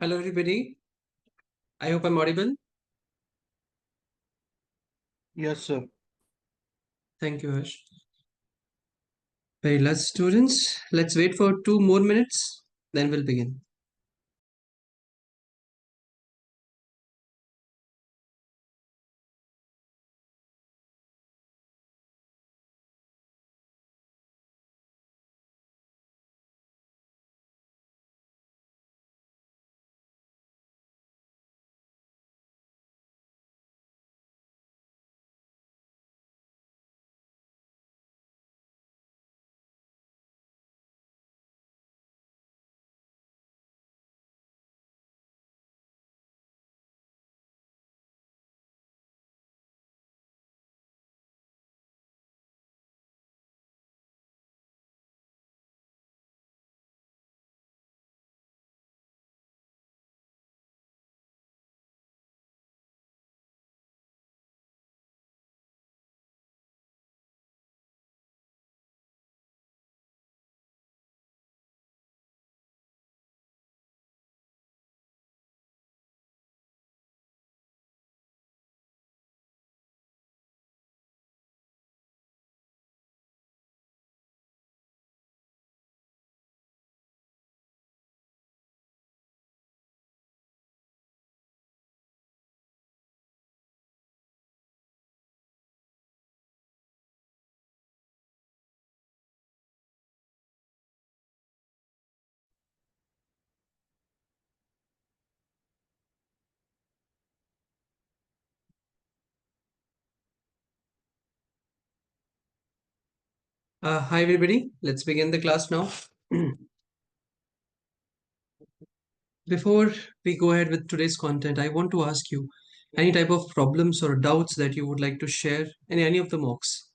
Hello, everybody. I hope I'm audible. Yes, sir. Thank you, Harsh. Very last students. Let's wait for 2 more minutes, then we'll begin. Hi, everybody. Let's begin the class now. Before we go ahead with today's content, I want to ask you any type of problems or doubts that you would like to share in any of the mocks.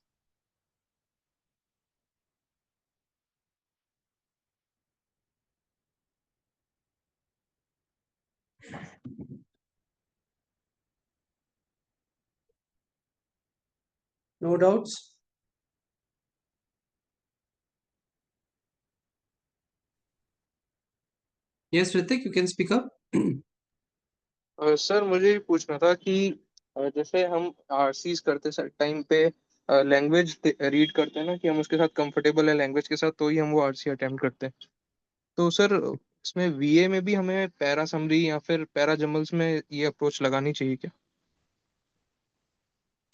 No doubts? Yes, Ritik, you can speak up. Sir मुझे ये पूछना था कि जैसे हम RCs करते sir time पे language read करते हैं ना कि हम उसके साथ कंफर्टेबल है लैंग्वेज के साथ तो ही हम वो आरसी अटेम्प्ट करते हैं। तो सर इसमें वीए में भी हमें पैरा समरी या फिर पैरा जमल्स में ये अप्रोच लगानी चाहिए क्या?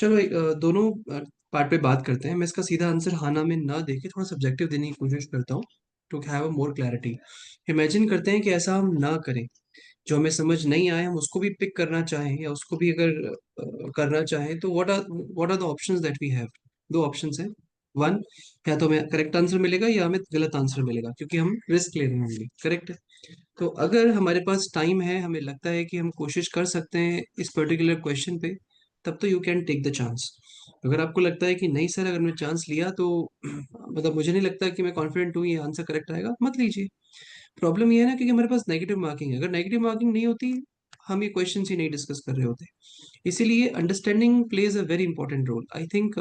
चलो दोनों पार्ट पे बात करते हैं। मैं इसका सीधा आंसर हाँ ना में ना देके थोड़ा सब्जेक्टिव देने की कोशिश करता हूँ to have a more clarity. Imagine करते हैं कि ऐसा हम ना करें, जो हमें समझ नहीं आए हम उसको भी पिक करना चाहें या उसको भी अगर करना चाहें तो what are the options that we have. दो ऑप्शंस हैं। वन, या तो हमें करेक्ट आंसर मिलेगा या हमें गलत आंसर मिलेगा, क्योंकि हम रिस्क ले रहे होंगे। करेक्ट है। तो अगर हमारे पास टाइम है, हमें लगता है कि हम कोशिश कर सकते हैं इस पर्टिकुलर क्वेश्चन पे, तब तो you can take the chance. अगर आपको लगता है कि नहीं सर, अगर मैं चांस लिया तो मतलब मुझे नहीं लगता कि मैं कॉन्फिडेंट हूँ ये आंसर करेक्ट आएगा, मत लीजिए। प्रॉब्लम ये है ना, क्योंकि हमारे पास नेगेटिव मार्किंग है। अगर नेगेटिव मार्किंग नहीं होती, हम ये क्वेश्चन ही नहीं डिस्कस कर रहे होते। इसीलिए understanding plays a very important role. I think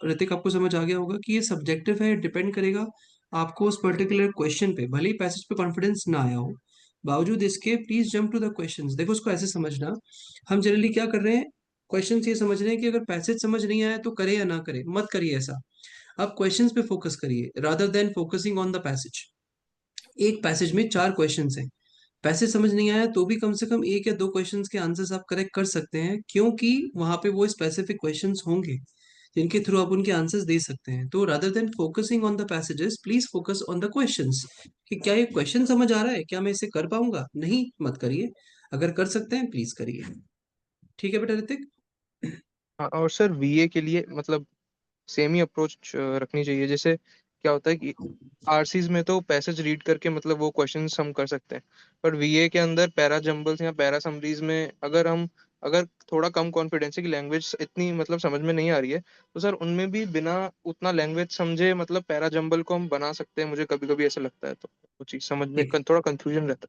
Hrithik, आपको समझ आ गया होगा कि ये सब्जेक्टिव है, डिपेंड करेगा आपको उस पर्टिकुलर क्वेश्चन पे। भले ही पैसेज पे कॉन्फिडेंस ना आया हो, बावजूद इसके please jump to the questions. देखो, उसको ऐसे समझना, हम जनरली क्या कर रहे हैं, क्वेश्चन ये समझ रहे हैं कि अगर पैसेज समझ नहीं आया तो करे या ना करे। मत करिए ऐसा। आप क्वेश्चंस पे फोकस करिए rather than focusing on the passage. एक पैसेज में 4 क्वेश्चंस हैं। पैसेज समझ नहीं आया तो भी कम से कम एक या दो क्वेश्चंस के आंसर्स आप करेक्ट कर सकते हैं, क्योंकि वहां पे वो स्पेसिफिक क्वेश्चंस होंगे जिनके थ्रू आप उनके आंसर्स दे सकते हैं। तो rather than focusing on the passages, please focus on the questions कि क्या ये क्वेश्चन समझ आ रहा है, क्या मैं इसे कर पाऊंगा। नहीं, मत करिए। अगर कर सकते हैं प्लीज करिए। ठीक है बेटा ऋतिक। हाँ, और सर वीए के लिए मतलब सेम ही अप्रोच रखनी चाहिए। जैसे क्या होता है कि आरसीज में तो पैसेज रीड करके मतलब वो क्वेश्चंस हम कर सकते हैं, पर वीए के अंदर पैरा जंबल्स या पैरा समरीज में अगर थोड़ा कम कॉन्फिडेंस है कि लैंग्वेज इतनी मतलब समझ में नहीं आ रही है, तो सर उनमें भी बिना उतना लैंग्वेज समझे मतलब पैरा जंबल को हम बना सकते हैं। मुझे कभी कभी ऐसा लगता है, तो वो चीज़ समझ में ठीक है। थोड़ा कंफ्यूजन रहता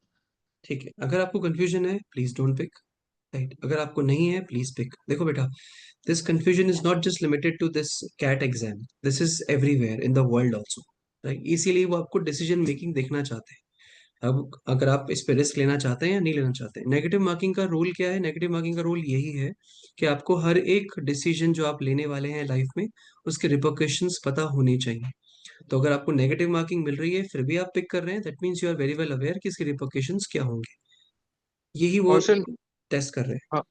ठीक है, अगर आपको कंफ्यूजन है प्लीज डोंट पिक। राइट, अगर आपको नहीं है प्लीज पिक। देखो बेटा, this confusion is not just limited to this CAT exam. This is everywhere in the world also, right? इसीलिए वो आपको डिसीजन मेकिंग देखना चाहते हैं। अब अगर आप इस पे रिस्क लेना चाहते हैं या नहीं लेना चाहते हैं, नेगेटिव मार्किंग का रोल क्या है? नेगेटिव मार्किंग का रोल यही है कि आपको हर एक डिसीजन जो आप लेने वाले हैं लाइफ में, उसके रिpercussions पता होने चाहिए। तो अगर आपको नेगेटिव मार्किंग मिल रही है फिर भी आप पिक कर रहे हैं, that means you are very well aware कि इसके रिpercussions क्या होंगे। यही वो और सर, टेस्ट कर रहे हैं। हाँ,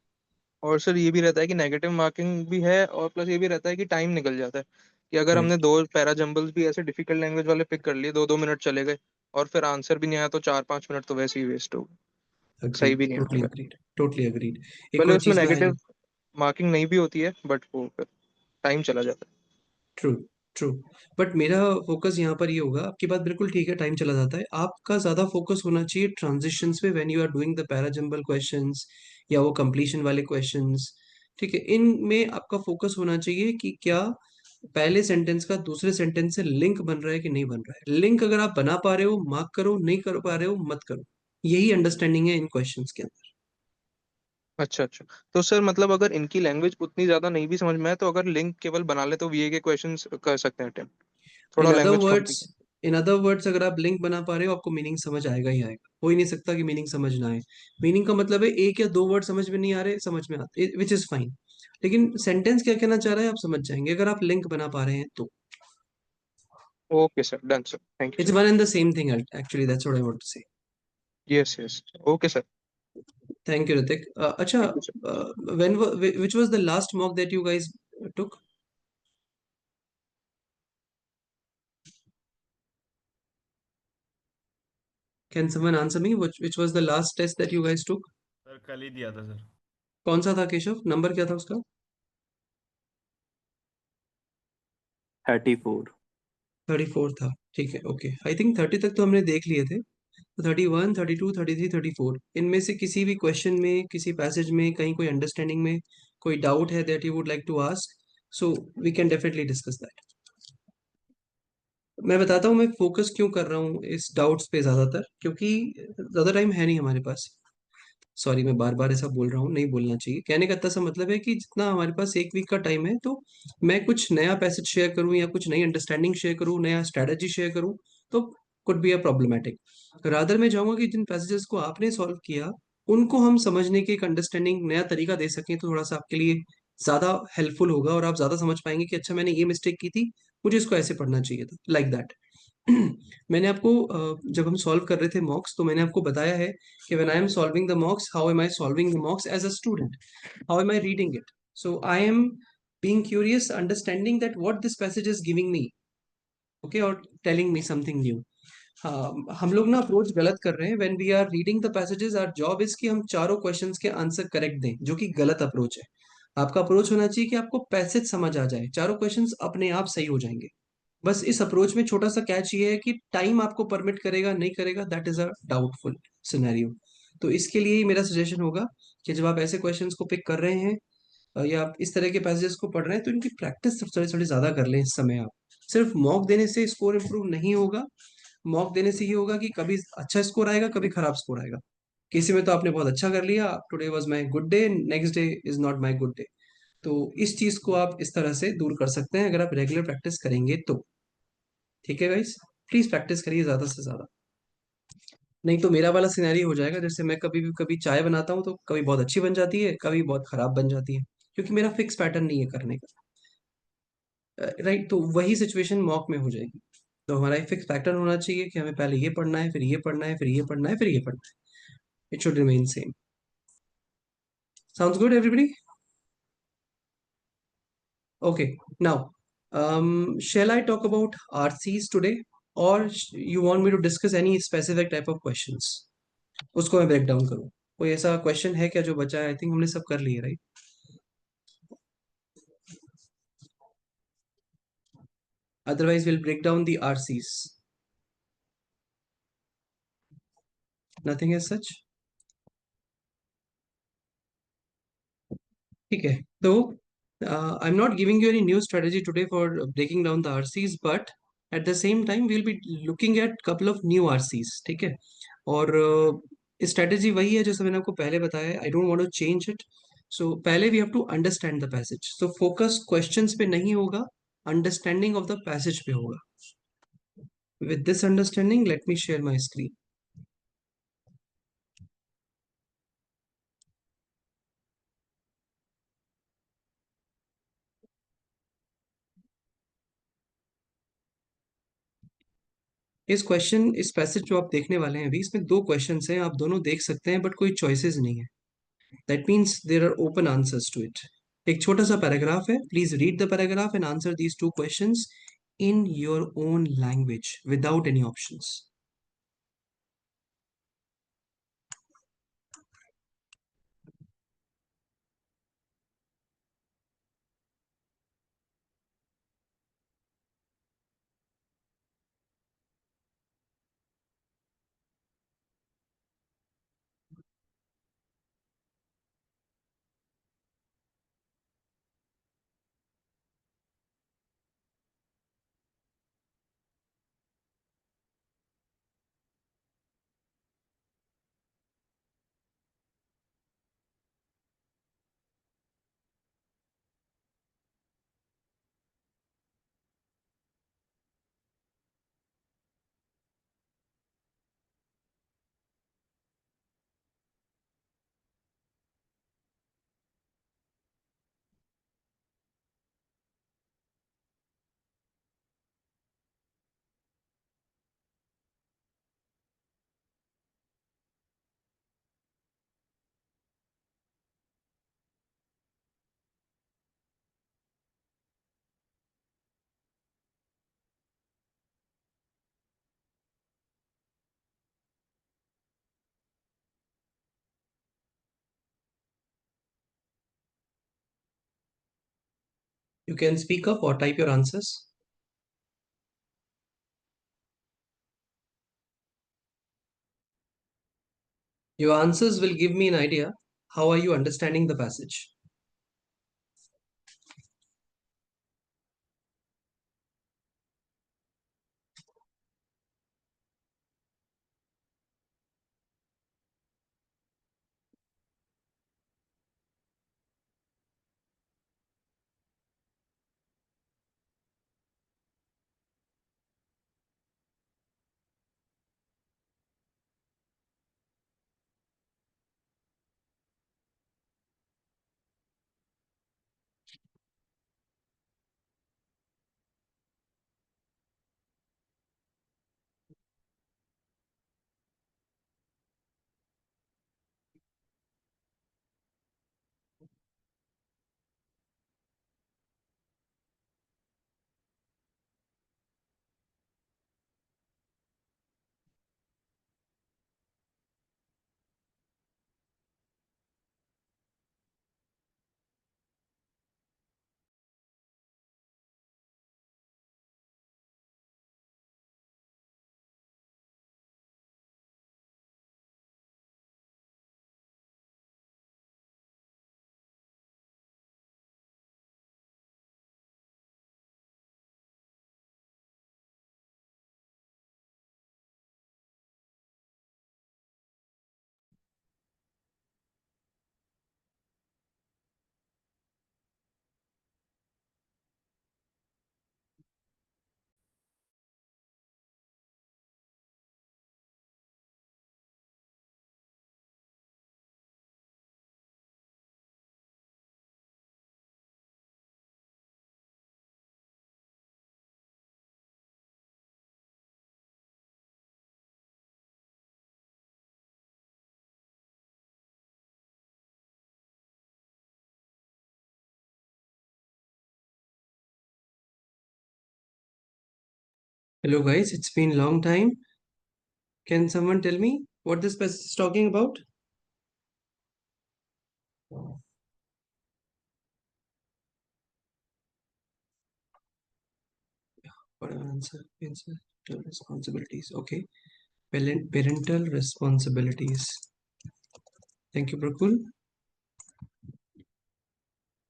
और सर ये भी रहता है कि नेगेटिव मार्किंग भी है, और प्लस ये भी रहता है कि टाइम निकल जाता है, कि अगर हमने करेक्ट। दो पैरा जंबल्स भी ऐसे डिफिकल्ट लैंग्वेज वाले पिक कर लिए, 2-2 मिनट चले गए, और फिर आंसर भी नहीं आया, तो 4-5 मिनट तो वैसे ही वेस्ट हो गए, सही अग्रीड, भी नहीं टोटली आएगा। Agreed, totally agreed. एक भले और उसमें चीज मैं, नेगेटिव मार्किंग नहीं भी होती है, बट वो फिर टाइम चला जाता ट्रू, ट्रू, बट मेरा फोकस यहाँ पर ये होगा, आपकी बात बिल्कुल ठीक है, टाइम चला जाता है, आपका ज्यादा फोकस होना चाहिए ट्रांजिशंस पे, when you are doing the parajumble questions या वो कंप्लीशन वाले क्वेश्चंस। ठीक है, इनमें आपका फोकस होना चाहिए कि क्या पहले सेंटेंस का दूसरे सेंटेंस से लिंक बन रहा है कि नहीं बन रहा है। लिंक अगर आप बना पा रहे हो मार्क करो, नहीं कर पा रहे हो मत करो। यही अंडरस्टैंडिंग है इन क्वेश्चंस के अंदर। है। अच्छा अच्छा। तो सर मतलब अगर इनकी लैंग्वेज उतनी ज्यादा नहीं भी समझ में आए, तो अगर लिंक केवल बना ले तो वीए के क्वेश्चंस कर सकते हैं अटेम्प्ट, इन थोड़ा अदर लैंग्वेज कम भी। वर्ड्स इन अदर वर्ड्स अगर आप लिंक बना पा रहे हो आपको मीनिंग समझ आएगा ही आएगा, हो ही नहीं सकता कि मीनिंग समझ ना आए। मीनिंग का मतलब है एक या दो वर्ड समझ में नहीं आ रहे, समझ में आते, विच इज फाइन। लेकिन सेंटेंस क्या कहना चाह रहा है आप समझ जाएंगे अगर आप लिंक बना पा रहे हैं तो। Okay sir, done sir, thank you it's sir. One and the same thing actually, that's what I want to say. Yes yes, okay sir. Thank you Hrithik. अच्छा, thank you sir. When which was the last mock that you guys took? Can someone answer me which was the last test that you guys took? Sir कल ही दिया था sir. कौन सा था Keshav, number क्या था उसका? 34। 34 था, ठीक है, ओके, आई थिंक 30 तक तो हमने देख लिए थे। 31, 32, 33, 34, इनमें से किसी भी क्वेश्चन में, किसी पैसेज में, कहीं कोई अंडरस्टैंडिंग में कोई डाउट है that you would like to ask, so we can definitely discuss that. मैं बताता हूँ मैं फोकस क्यों कर रहा हूँ इस डाउट्स पे ज्यादातर, क्योंकि ज्यादा टाइम है नहीं हमारे पास। सॉरी, मैं बार बार ऐसा बोल रहा हूँ, नहीं बोलना चाहिए, कहने का इतना सा मतलब है कि जितना हमारे पास एक वीक का टाइम है, तो मैं कुछ नया पैसेज शेयर करूँ या कुछ नई अंडरस्टैंडिंग शेयर करूँ, नया स्ट्रैटेजी शेयर करूँ, तो could be a problematic. Rather मैं चाहूंगा कि जिन पैसेजेस को आपने सॉल्व किया उनको हम समझने की एक अंडरस्टैंडिंग, नया तरीका दे सकें, तो थोड़ा सा आपके लिए ज्यादा हेल्पफुल होगा और आप ज्यादा समझ पाएंगे कि अच्छा मैंने ये मिस्टेक की थी, मुझे इसको ऐसे पढ़ना चाहिए था, लाइक दैट। मैंने आपको जब हम सॉल्व कर रहे थे मॉक्स, तो मैंने आपको बताया है कि when I am solving the mocks, how am I solving the mocks as a student, how am I reading it, so I am being curious, understanding that what this passage is giving me, okay, or telling me something new. हाँ, हम लोग ना approach गलत कर रहे हैं, when we are reading the passages our job is कि हम चारों क्वेश्चंस के आंसर करेक्ट दें, जो कि गलत अप्रोच है। आपका अप्रोच होना चाहिए कि आपको पैसेज समझ आ जाए, चारों क्वेश्चंस अपने आप सही हो जाएंगे। बस इस अप्रोच में छोटा सा कैच ये है कि टाइम आपको परमिट करेगा नहीं करेगा, that is a doubtful scenario. तो इसके लिए ही मेरा सजेशन होगा कि जब आप ऐसे क्वेश्चंस को पिक कर रहे हैं या आप इस तरह के पैसेजेस को पढ़ रहे हैं, तो इनकी प्रैक्टिस थोड़ी थोड़ी ज्यादा कर लें इस समय। आप सिर्फ मॉक देने से स्कोर इंप्रूव नहीं होगा। मॉक देने से ये होगा कि कभी अच्छा स्कोर आएगा, कभी खराब स्कोर आएगा। किसी में तो आपने बहुत अच्छा कर लिया, today was my good day, next day is not my good day. तो इस चीज को आप इस तरह से दूर कर सकते हैं अगर आप रेगुलर प्रैक्टिस करेंगे तो। ठीक है गाइस, प्लीज प्रैक्टिस करिए ज्यादा से ज्यादा। नहीं तो मेरा वाला सिनेरियो हो जाएगा, जैसे मैं कभी भी कभी चाय बनाता हूँ तो कभी बहुत अच्छी बन जाती है, कभी बहुत खराब बन जाती है, क्योंकि मेरा फिक्स पैटर्न नहीं है करने का। राइट, तो वही सिचुएशन मॉक में हो जाएगी। तो हमारा एक फिक्स पैटर्न होना चाहिए कि हमें पहले ये पढ़ना है, फिर ये पढ़ना है, फिर ये पढ़ना है, फिर ये पढ़ना है। It should remain same. Sounds good everybody? Okay, now shall I talk about RCs today, or you want me to discuss any specific type of questions? उसको मैं ब्रेक डाउन करूँ? कोई ऐसा क्वेश्चन है क्या जो बचा है? आई थिंक हमने सब कर लिए, right? Otherwise we'll break down the RCs. Nothing as such. ठीक है, तो I am not giving you any new strategy today for breaking down the RCs, but at the same time we'll be looking at couple of new RCs, ठीक है? और strategy वही है जैसे मैंने आपको पहले बताया, I don't want to change it. So पहले we have to understand the passage, so focus questions पे नहीं होगा, अंडरस्टैंडिंग ऑफ द पैसेज पे होगा। With this understanding let me share my screen. इस पैसेज जो आप देखने वाले हैं अभी, इसमें दो क्वेश्चन हैं, आप दोनों देख सकते हैं, बट कोई चॉइसेस नहीं है। That means there are open answers to it. एक छोटा सा पैराग्राफ है, please read the paragraph and answer these two questions in your own language without any options. You can speak up or type your answers. Your answers will give me an idea how are you understanding the passage. Hello guys, it's been a long time. Can someone tell me what this passage is talking about? What an answer? Parental responsibilities. Okay. Parental responsibilities. Thank you, Prakul.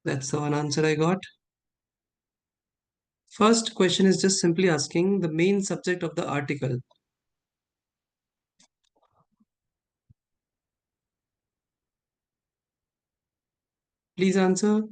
That's the one answer I got. First question is just simply asking the main subject of the article. Please answer.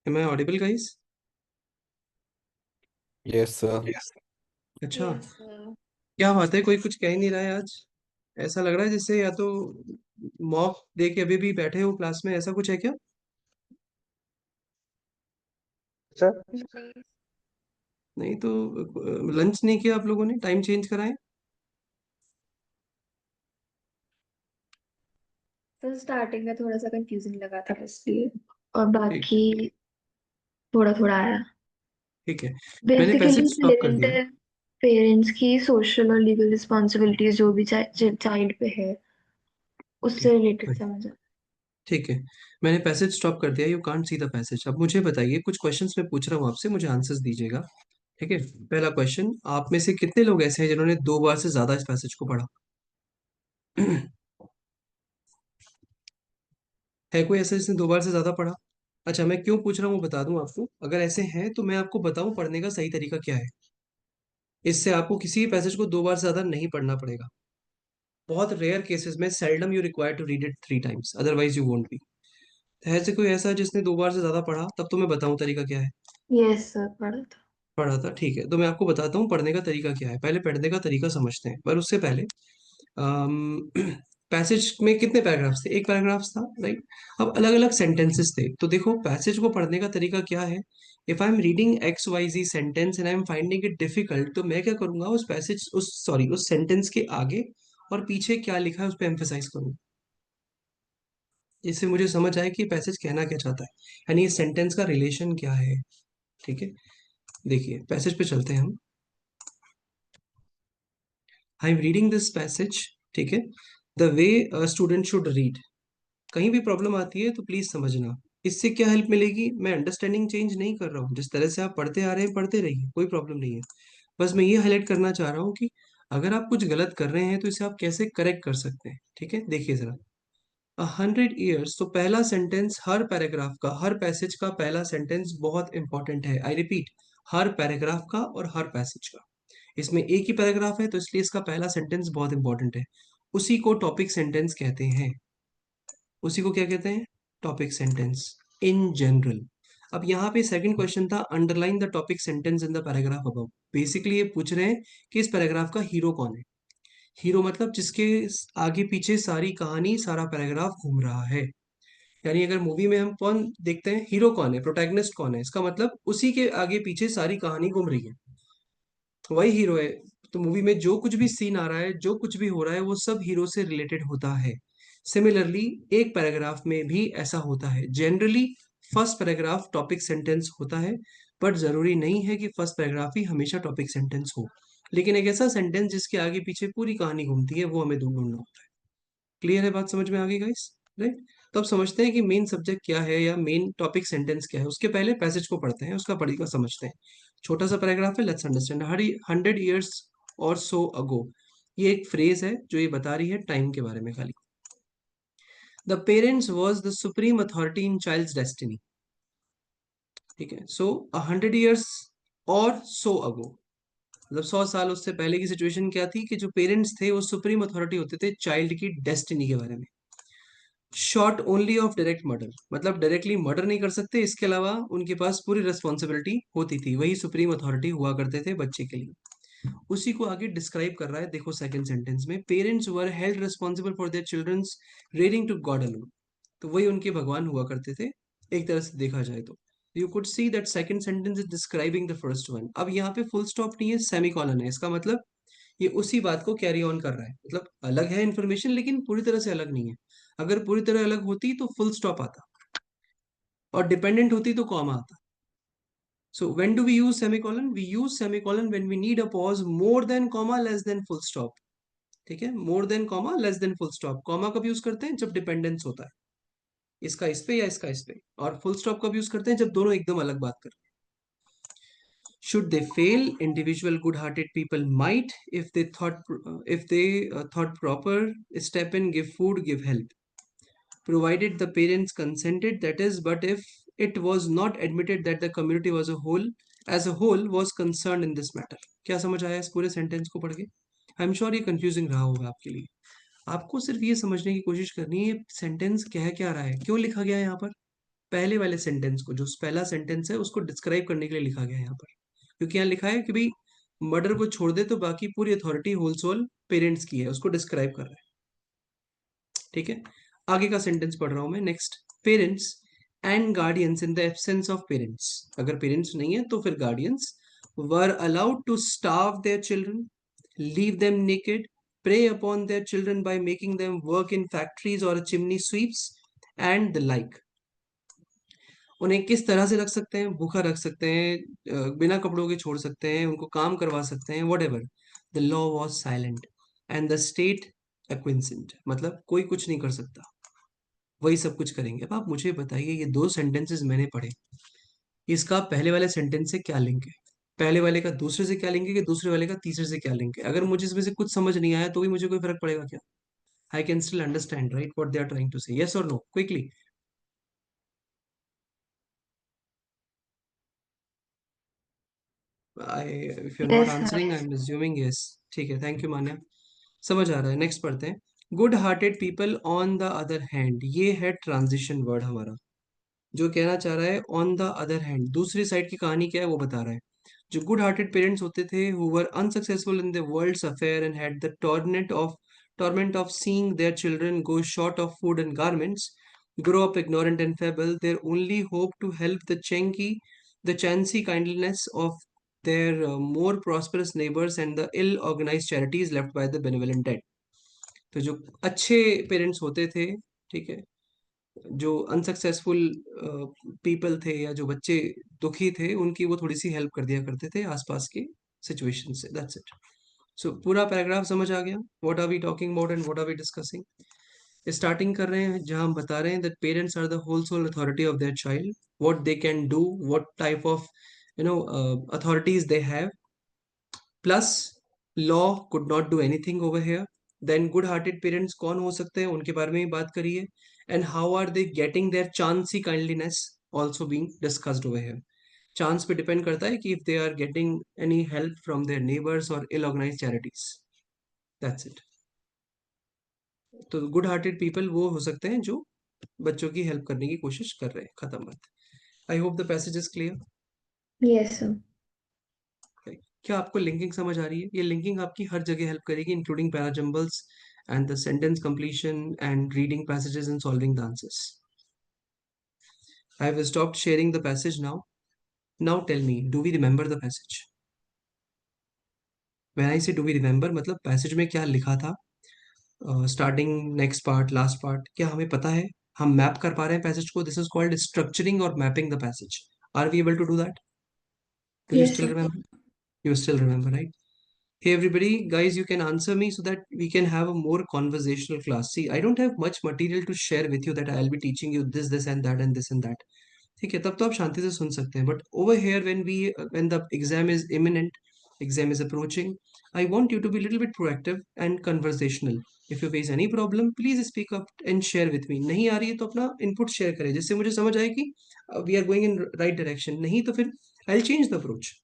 Am I audible guys? Yes sir. अच्छा। Yes sir. क्या बात है, कोई कुछ कह ही नहीं रहा है आज। ऐसा लग रहा है जैसे या तो मॉक दे के अभी भी बैठे हो क्लास में, ऐसा कुछ है क्या? सर जी। नहीं तो लंच नहीं किया आप लोगों ने, टाइम चेंज कराएं। सर स्टार्टिंग में थोड़ा सा कंफ्यूजिंग लगा था इसलिए, और ठीक बाकी थोड़ा थोड़ा आया। ठीक है। मैंने बेसिकली पैसेज स्टॉप कर दिया। सिलेंडर पेरेंट्स की सोशल और लीगल रिस्पॉन्सिबिलिटीज जो भी चाइल्ड पे है, ओके उससे रिलेटेड फाइन। समझ ठीक है, मैंने पैसेज स्टॉप कर दिया, you can't see the passage. अब मुझे बताइए, कुछ क्वेश्चंस मैं पूछ रहा हूँ आपसे, मुझे आंसर्स दीजिएगा। ठीक है। पहला क्वेश्चन, आप में से कितने लोग ऐसे हैं जिन्होंने 2 बार से ज्यादा इस पैसेज को पढ़ा? है कोई ऐसा जिसने 2 बार से ज्यादा पढ़ा? अच्छा, मैं क्यों पूछ रहा हूँ वो बता दूं आपको। अगर ऐसे हैं तो मैं आपको बताऊं पढ़ने का सही तरीका क्या है। इससे आपको किसी भी पैसेज को 2 बार से ज्यादा नहीं पढ़ना पड़ेगा। बहुत रेयर केसेस में, seldom you require to read it 3 times, otherwise you won't be. है से कोई ऐसा जिसने 2 बार से ज्यादा पढ़ा? तब तो मैं बताऊं तरीका क्या है। यस सर, पढ़ा था। पढ़ा था, ठीक है। तो मैं आपको बताता हूँ पढ़ने का तरीका क्या है। पहले पढ़ने का तरीका समझते हैं, पर उससे पहले पैसेज में कितने पैराग्राफ्स थे? एक पैराग्राफ था, राइट। अब अलग अलग सेंटेंसेस थे, तो देखो पैसेज को पढ़ने का तरीका क्या है। If I am reading X Y Z sentence and I am finding it difficult, तो मैं क्या करूंगा, उस पैसेज उस सॉरी उस सेंटेंस के आगे और पीछे क्या लिखा है उस पर एम्फेसाइज करूंगा, जिससे मुझे समझ आए कि पैसेज कहना क्या चाहता है, यानी इस सेंटेंस का रिलेशन क्या है। ठीक है। देखिए पैसेज पे चलते हैं हम। आई एम रीडिंग दिस पैसेज, ठीक है, the way student should read. कहीं भी प्रॉब्लम आती है तो प्लीज समझना। इससे क्या हेल्प मिलेगी, मैं अंडरस्टैंडिंग चेंज नहीं कर रहा हूँ, जिस तरह से आप पढ़ते आ रहे हैं पढ़ते रहिए, कोई प्रॉब्लम नहीं है। बस मैं ये हाईलाइट करना चाह रहा हूँ कि अगर आप कुछ गलत कर रहे हैं तो इसे आप कैसे करेक्ट कर सकते हैं। ठीक है, देखिए जरा। 100 years, तो पहला सेंटेंस हर पैराग्राफ का, हर पैसेज का पहला सेंटेंस बहुत इंपॉर्टेंट है। आई रिपीट, हर पैराग्राफ का और हर पैसेज का। इसमें एक ही पैराग्राफ है तो इसलिए इसका पहला सेंटेंस बहुत इंपॉर्टेंट है। उसी को टॉपिक सेंटेंस कहते हैं। उसी को क्या कहते हैं? Topic sentence in general. अब यहाँ पे सेकंड क्वेश्चन था, underline the topic sentence in the paragraph above. Basically ये पूछ रहे हैं कि इस पैराग्राफ का हीरो कौन है। हीरो मतलब जिसके आगे पीछे सारी कहानी, सारा पैराग्राफ घूम रहा है। यानी अगर मूवी में हम कौन देखते हैं, हीरो कौन है, प्रोटैगनिस्ट कौन है, इसका मतलब उसी के आगे पीछे सारी कहानी घूम रही है, वही हीरो है। तो मूवी में जो कुछ भी सीन आ रहा है, जो कुछ भी हो रहा है, वो सब हीरो से रिलेटेड होता है। सिमिलरली एक पैराग्राफ में भी ऐसा होता है। Generally first paragraph topic sentence होता है, बट जरूरी नहीं है कि फर्स्ट पैराग्राफ ही हमेशा टॉपिक सेंटेंस हो। लेकिन एक ऐसा सेंटेंस जिसके आगे पीछे पूरी कहानी घूमती है, वो हमें ढूंढना होता है। क्लियर है, बात समझ में आ गई गाइस? राइट। तो अब समझते हैं कि मेन सब्जेक्ट क्या है या मेन टॉपिक सेंटेंस क्या है। उसके पहले पैसेज को पढ़ते हैं, उसका तरीका समझते हैं। छोटा सा पैराग्राफ है, लेट्स अंडरस्टैंड। 100 years और सो अगो, ये एक फ्रेज है जो ये बता रही है टाइम के बारे में खाली। The parents was the supreme authority in child's destiny. ठीक है, सो 100 years और सो अगो, मतलब 100 साल उससे पहले की सिचुएशन क्या थी कि जो पेरेंट्स थे वो सुप्रीम अथॉरिटी होते थे चाइल्ड की डेस्टिनी के बारे में। Short only of direct murder, मतलब डायरेक्टली मर्डर नहीं कर सकते, इसके अलावा उनके पास पूरी रिस्पॉन्सिबिलिटी होती थी, वही सुप्रीम अथॉरिटी हुआ करते थे बच्चे के लिए। उसी को आगे डिस्क्राइब कर रहा है, देखो सेकंड सेंटेंस में, parents were held responsible for their children's reading to God alone. तो वही उनके भगवान हुआ करते थे, एक तरह से देखा जाए तो। You could see that second sentence is describing the first one. अब यहाँ पे फुल स्टॉप नहीं है, सेमीकॉलन है, इसका मतलब ये उसी बात को कैरी ऑन कर रहा है। मतलब अलग है इन्फॉर्मेशन, लेकिन पूरी तरह से अलग नहीं है। अगर पूरी तरह अलग होती तो फुल स्टॉप आता, और डिपेंडेंट होती तो कॉमा आता। So when do we use semicolon? We use semicolon when we need a pause more than comma less than full stop. ठीक है, more than comma less than full stop. Comma कब use करते हैं? जब dependence होता है, इसका इस पे या इसका इस पे। और फुल स्टॉप कब यूज करते हैं? जब दोनों एकदम अलग बात कर। Should they fail, individual good-hearted people might, if they thought proper, step in, give food, give help, provided the parents consented. That is, but if it was not admitted that the community was a whole, as a whole, was concerned in this matter. क्या समझ आया इस पूरे sentence को पढ़ के? I am sure ये confusing रहा होगा आपके लिए। आपको सिर्फ ये समझने की कोशिश करनी है, सेंटेंस कह क्या रहा है, क्यों लिखा गया है यहाँ पर। पहले वाले सेंटेंस को, जो पहला सेंटेंस है उसको डिस्क्राइब करने के लिए लिखा गया है यहाँ पर, क्योंकि यहाँ लिखा है कि भाई मर्डर को छोड़ दे तो बाकी पूरी अथॉरिटी होलसोल पेरेंट्स की है, उसको डिस्क्राइब कर रहा है। ठीक है, आगे का सेंटेंस पढ़ रहा हूं मैं next. Parents and guardians in the absence of parents, अगर पेरेंट्स नहीं है तो फिर guardians, were allowed to starve their children, leave them naked, prey upon their children by making them work in factories or chimney sweeps and the like। उन्हें किस तरह से रख सकते हैं, भूखा रख सकते हैं, बिना कपड़ों के छोड़ सकते हैं, उनको काम करवा सकते हैं, whatever. The law was silent and the state acquiescent, मतलब कोई कुछ नहीं कर सकता, वही सब कुछ करेंगे। अब आप मुझे बताइए, ये दो सेंटेंसेस मैंने पढ़े, इसका पहले वाले सेंटेंस से क्या लिंक है, पहले वाले का दूसरे से क्या लिंक है, कि दूसरे वाले का तीसरे से क्या लिंक है? अगर मुझे इसमें से कुछ समझ नहीं आया तो भी मुझे कोई फर्क पड़ेगा क्या? I can still understand, right, what they are trying to say. Yes or no? Quickly. If you're not yes sir. answering, I'm assuming yes. ठीक है, थैंक यू मान्या, समझ आ रहा है। नेक्स्ट पढ़ते हैं। Good hearted people on the other hand, ये है transition word हमारा, जो कहना चाह रहा है ऑन द अदर हैंड, दूसरी साइड की कहानी क्या है वो बता रहा है। जो गुड हार्टेड पेरेंट्स होते थे, who were unsuccessful in the world's affair and had the torment of seeing their children go short of food and garments, grow up ignorant and feeble, their only hope to help the chancy kindliness of their more prosperous neighbors and the ill-organized charities left by the benevolent dead। तो जो अच्छे parents होते थे, ठीक है, जो unsuccessful people थे या जो बच्चे दुखी थे, उनकी वो थोड़ी सी हेल्प कर दिया करते थे आसपास के सिचुएशन से। That's it. सो पूरा पैराग्राफ समझ आ गया, what are we talking about and what are we discussing. Starting कर रहे हैं जहां हम बता रहे हैं that parents are the whole sole authority of their child, what they can do, what type of authorities they have, plus law could not do anything over here. Then good hearted parents कौन हो सकते हैं, उनके बारे में भी बात करिए, and how are they getting their chancy kindliness also being discussed over here. Chance पे डिपेंड करता है कि if they are getting any help from their neighbours or ill organize charities. That's it. तो गुड हार्टेड पीपल वो हो सकते हैं जो बच्चों की हेल्प करने की कोशिश कर रहे हैं। खत्म बात। I hope the passage is clear. Yes sir. क्या आपको लिंकिंग समझ आ रही है? ये लिंकिंग आपकी हर जगह हेल्प करेगी, including parajumbles and the sentence completion and reading passages and solving the answers. I have stopped sharing the passage now. Now tell me, do we remember the passage? When I say do we remember, मतलब passage में क्या लिखा था, starting, next part, last part, क्या हमें पता है? हम मैप कर पा रहे हैं पैसेज को? दिस इज कॉल्ड स्ट्रक्चरिंग और mapping the passage. Are we able to do that? Do you yes still sir. Remember? You still remember, right? Hey everybody, guys, you can answer me so that we can have a more conversational class. See, I don't have much material to share with you that I'll be teaching you this and that and this and that. ठीक है, तब तो आप शांति से सुन सकते हैं, but over here when the exam is imminent, exam is approaching, I want you to be a little bit proactive and conversational. If you face any problem, please speak up and share with me. नहीं आ रही है तो अपना input share करें, जिससे मुझे समझ आए कि we are going in right direction, नहीं तो फिर I'll change the approach।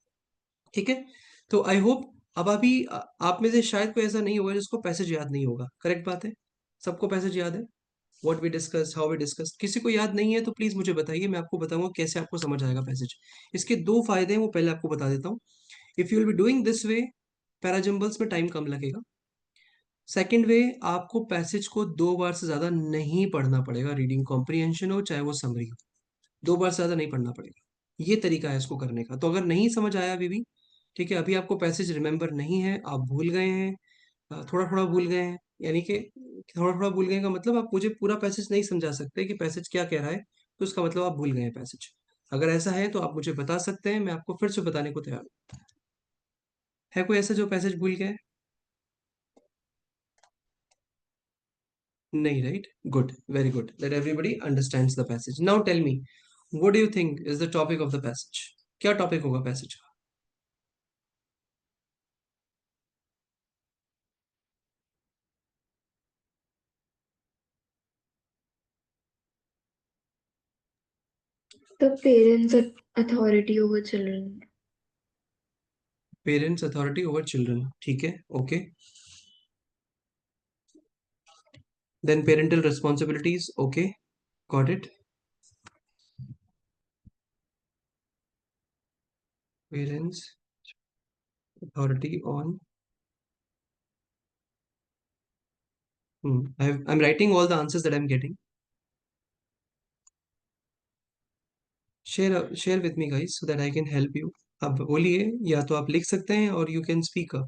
ठीक है, तो आई होप अब अभी आप में से शायद कोई ऐसा नहीं होगा जिसको पैसेज याद नहीं होगा। करेक्ट बात है, सबको पैसेज याद है, what we discuss, how we discuss. किसी को याद नहीं है तो प्लीज मुझे बताइए, मैं आपको बताऊंगा कैसे आपको समझ आएगा पैसेज। इसके दो फायदे हैं, वो पहले आपको बता देता हूँ। If you will be doing this way, parajumbles में टाइम कम लगेगा। सेकेंड वे, आपको पैसेज को दो बार से ज्यादा नहीं पढ़ना पड़ेगा, रीडिंग कॉम्प्रिहेंशन हो चाहे वो समरी हो, दो बार से ज्यादा नहीं पढ़ना पड़ेगा। ये तरीका है इसको करने का। तो अगर नहीं समझ आया अभी भी, ठीक है, अभी आपको पैसेज रिमेंबर नहीं है, आप भूल गए हैं, थोड़ा थोड़ा भूल गए हैं, यानी कि थोड़ा थोड़ा भूल गए का मतलब आप मुझे पूरा पैसेज नहीं समझा सकते कि पैसेज क्या कह रहा है, तो उसका मतलब आप भूल गए हैं पैसेज। अगर ऐसा है तो आप मुझे बता सकते हैं, मैं आपको फिर से बताने को तैयार हूँ। है कोई ऐसा जो पैसेज भूल गया है? नहीं, right, good, very good, that everybody understands the passage. Now tell me, what do you think is the topic of the passage? क्या टॉपिक होगा पैसेज का? The parents authority over children. Parents authority over children, ठीक है, okay. Then parental responsibilities, okay, got it. Parents authority on. I'm writing all the answers that I'm getting. Share with me guys so that I can help you. अब बोलिए, या तो आप लिख सकते हैं और you can speak up.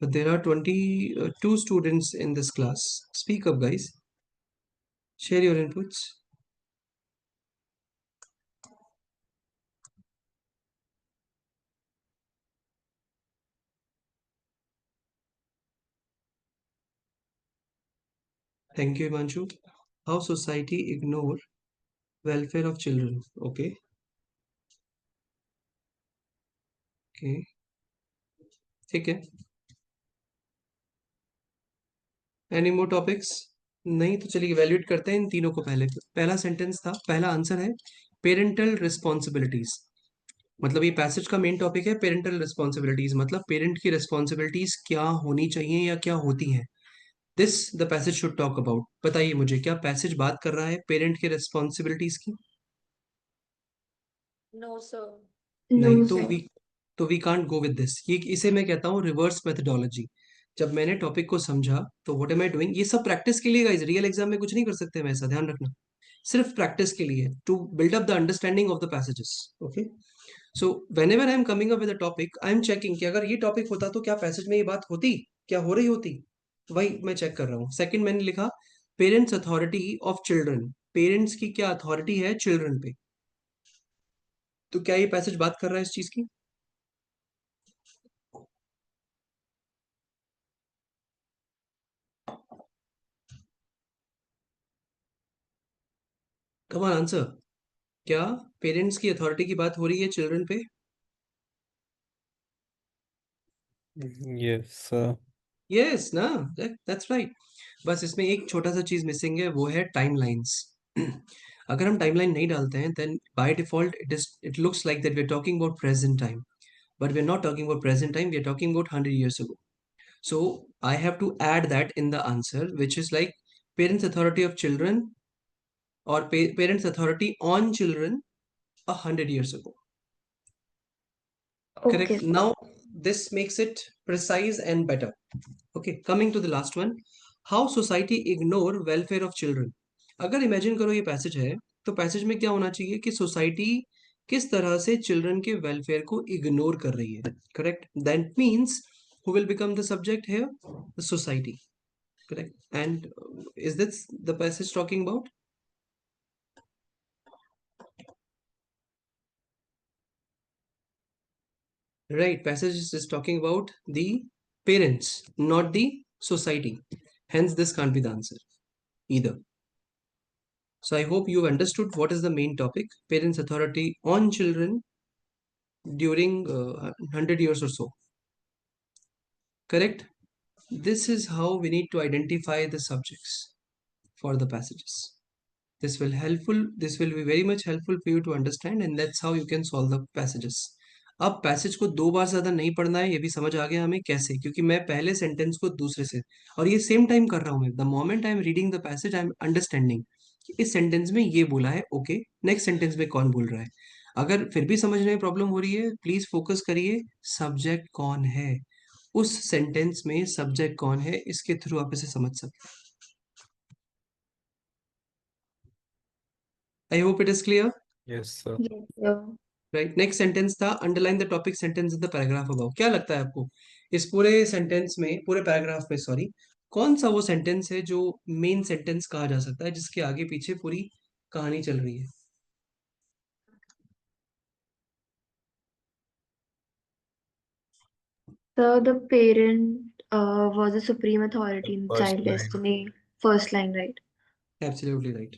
But there are 22 students in this class. Speak up, guys. Share your inputs. Thank you, Himanshu. How society ignore welfare of children. Okay. Okay. ठीक है. Any more topics? नहीं तो चलिए evaluate करते हैं इन तीनों को. पहला सेंटेंस था, पहला आंसर है पेरेंटल रिस्पॉन्सिबिलिटीज. मतलब ये पैसेज का मेन टॉपिक है पेरेंटल रिस्पॉन्सिबिलिटीज, मतलब पेरेंट की रिस्पॉन्सिबिलिटीज क्या होनी चाहिए या क्या होती हैं. This the passage should talk about. बताइए मुझे, क्या पैसेज बात कर रहा है पेरेंट की रिस्पॉन्सिबिलिटीज की? No, sir. नहीं No, तो sir. We can't go with this. ये इसे मैं कहता हूँ रिवर्स मेथडोलॉजी. जब मैंने टॉपिक को समझा तो व्हाट एम आई डूइंग, ये सब प्रैक्टिस के लिए गाइस, रियल एग्जाम में कुछ नहीं कर सकते हम ऐसा, ध्यान रखना. सिर्फ प्रैक्टिस के लिए, to build up the understanding of the passages. Okay. So whenever I am coming up with a topic, I am checking कि अगर ये टॉपिक होता तो क्या पैसेज में ये बात होती, क्या हो रही होती. वही मैं चेक कर रहा हूँ. सेकंड मैंने लिखा parents authority of children. Parents की क्या अथॉरिटी है चिल्ड्रन पे. तो क्या ये पैसेज बात कर रहा है इस चीज की? Come on answer. क्या पेरेंट्स की अथॉरिटी की बात हो रही है चिल्ड्रन पे? Yes, sir. यस ना, दैट्स राइट. बस इसमें एक छोटा सा चीज मिसिंग है, वो है टाइमलाइंस. अगर हम टाइमलाइन नहीं डालते हैं then by default it looks like that we are talking about present time. But we are not talking about present time, we are talking about 100 years ago. So I have to add that in the answer, which is like parents' authority of children or parents' authority on children 100 years ago. Okay, Correct. sir. Now this makes it precise and better. Okay, coming to the last one. How society ignore welfare of children. अगर imagine करो ये passage है, तो passage में क्या होना चाहिए कि सोसाइटी किस तरह से चिल्ड्रन के वेलफेयर को इग्नोर कर रही है. Correct. That means who will become the subject here? The society. Correct. And is this the passage talking about? Right. Passage is talking about the parents, not the society. Hence, this can't be the answer either. So I hope you understood what is the main topic, parents' authority on children during 100 years or so. Correct? This is how we need to identify the subjects for the passages. This will be very much helpful for you to understand, and that's how you can solve the passages. अब passage को दो बार ज्यादा नहीं पढ़ना है, ये भी समझ आ गया हमें कैसे, क्योंकि मैं पहले सेंटेंस को दूसरे से, और ये सेम टाइम कर रहा हूँ मैं. The moment I am reading the passage I am understanding इस सेंटेंस में ये बोला है, ओके, नेक्स्ट सेंटेंस में कौन बोल रहा है. अगर फिर भी समझने में प्रॉब्लम हो रही है, प्लीज फोकस करिए सब्जेक्ट कौन है उस सेंटेंस में, सब्जेक्ट कौन है, इसके थ्रू आप इसे समझ सकते हैं. I hope it is clear. Yes, sir. Yes, sir. Right. Next sentence था underline the topic sentence in the paragraph above. क्या लगता है आपको इस पूरे सेंटेंस में, पूरे पैराग्राफ में सॉरी, कौन सा वो सेंटेंस है जो मेन सेंटेंस कहा जा सकता है, जिसके आगे पीछे पूरी कहानी चल रही है? So the parent was the supreme authority in the First child line. destiny. First line, right? Absolutely right.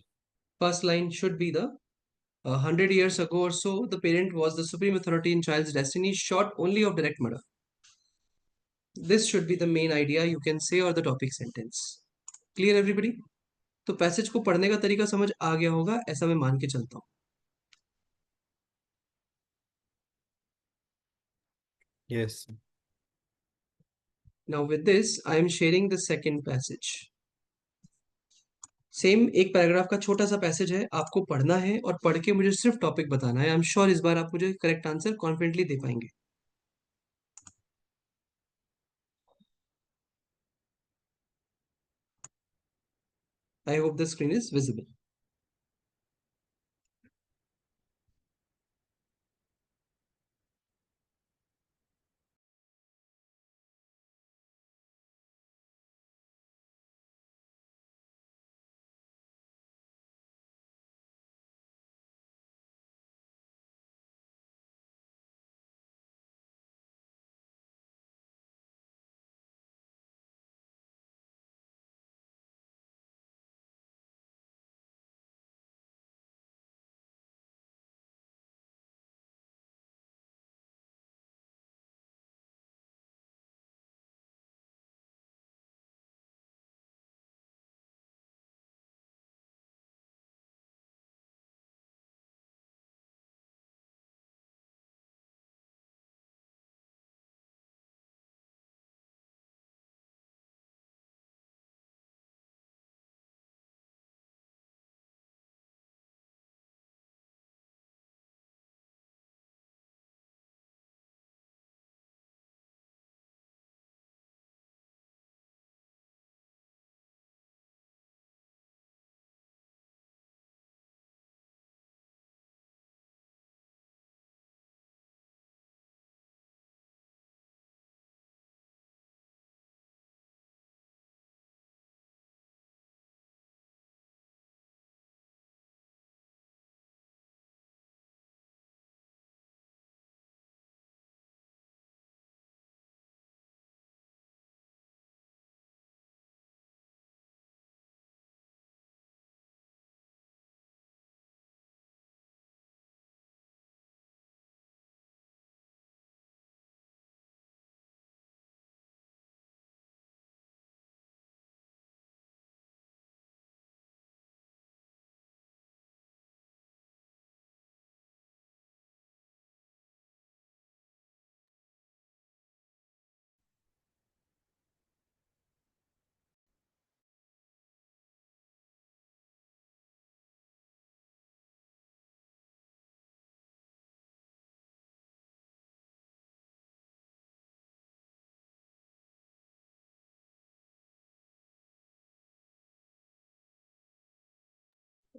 First line should be the 100 years ago or so, the parent was the supreme authority in child's destiny, short only of direct murder. This should be the main idea you can say, or the topic sentence. Clear everybody? तो passage को पढ़ने का तरीका समझ आ गया होगा, ऐसा मैं मान के चलता हूँ. Yes. Now with this, I am sharing the second passage. Same एक पैराग्राफ का छोटा सा पैसेज है, आपको पढ़ना है और पढ़ के मुझे सिर्फ टॉपिक बताना है। आई एम श्योर इस बार आप मुझे करेक्ट आंसर कॉन्फिडेंटली दे पाएंगे। I hope the screen is visible.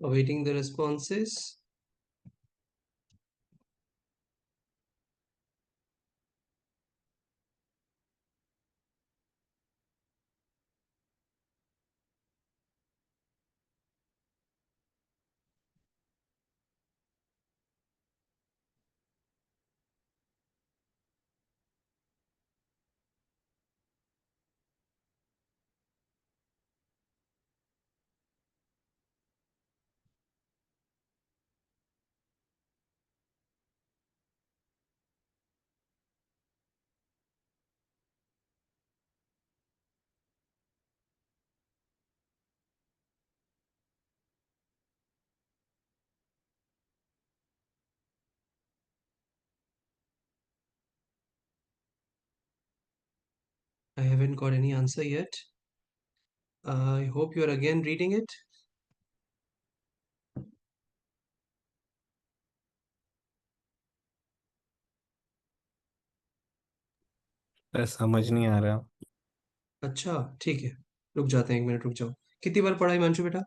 Awaiting the responses. I haven't got any answer yet. I hope you are again reading it. Sir समझ नहीं आ रहा। अच्छा, ठीक है। रुक जाते हैं, 1 मिनट रुक जाओ। कितनी बार पढ़ा हिमांशु बेटा?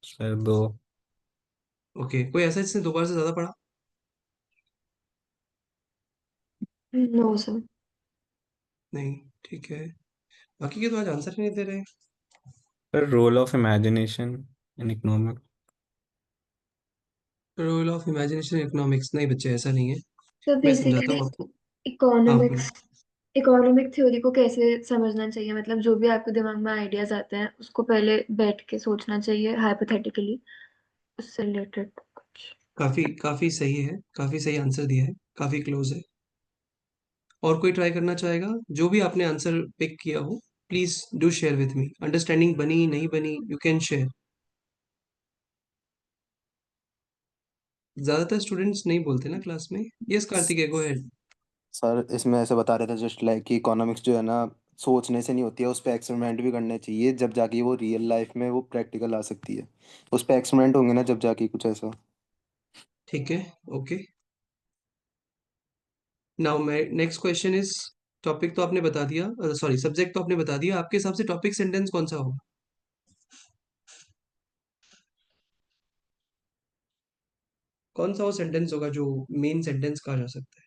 सर दो। ओके, कोई ऐसा जिसने 2 बार से ज्यादा पढ़ा? No sir. नहीं, ठीक है। बाकी के तो आज आंसर ही नहीं दे रहे। Sir role of imagination in economic. Role of imagination economics, नहीं बच्चे, ऐसा नहीं है। तो मैं समझाता बेसिकली हूँ आपको। हाँ, इकोनॉमिक्स, बोलो। इकोनॉमिक थ्योरी को कैसे समझना चाहिए, मतलब जो भी आपके दिमाग में आइडियाज आते हैं उसको पहले बैठ के सोचना चाहिए हाइपोथेटिकली, उससे रिलेटेड कुछ। काफी काफी सही है, काफी सही आंसर दिया है, काफी क्लोज है। और कोई ट्राई करना चाहेगा? जो भी आपने आंसर पिक किया हो, please do share with me. Understanding बनी नहीं बनी, यू कैन शेयर। ज्यादातर स्टूडेंट्स नहीं बोलते ना क्लास में। Yes Kartikeya, go ahead. Sir इसमें ऐसे बता रहे थे जस्ट लाइक कि इकोनॉमिक्स जो है ना सोचने से नहीं होती है, उस पर एक्सपेरिमेंट भी करने चाहिए, जब जाके वो रियल लाइफ में वो प्रैक्टिकल आ सकती है। उस पर एक्सपेरिमेंट होंगे ना जब जाके कुछ ऐसा। ठीक है, ओके। नाउ मैं नेक्स्ट क्वेश्चन इज, टॉपिक तो आपने बता दिया, सॉरी सब्जेक्ट तो आपने बता दिया, आपके हिसाब से टॉपिक सेंटेंस कौन सा होगा? कौन सा वो सेंटेंस होगा जो मेन सेंटेंस कहा जा सकता है?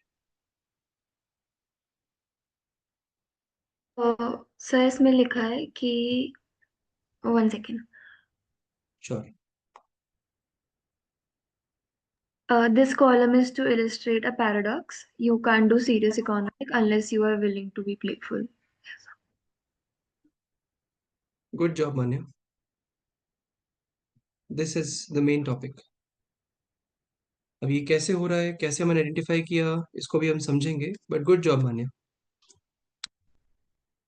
सर इसमें लिखा है कि 1 second. Sure. This column is to illustrate a paradox. You can't do serious economic unless you are willing to be playful. Good job Manya, this is the main topic. अब ये कैसे हो रहा है, कैसे हमने आइडेंटिफाई किया, इसको भी हम समझेंगे, बट गुड जॉब मान्या।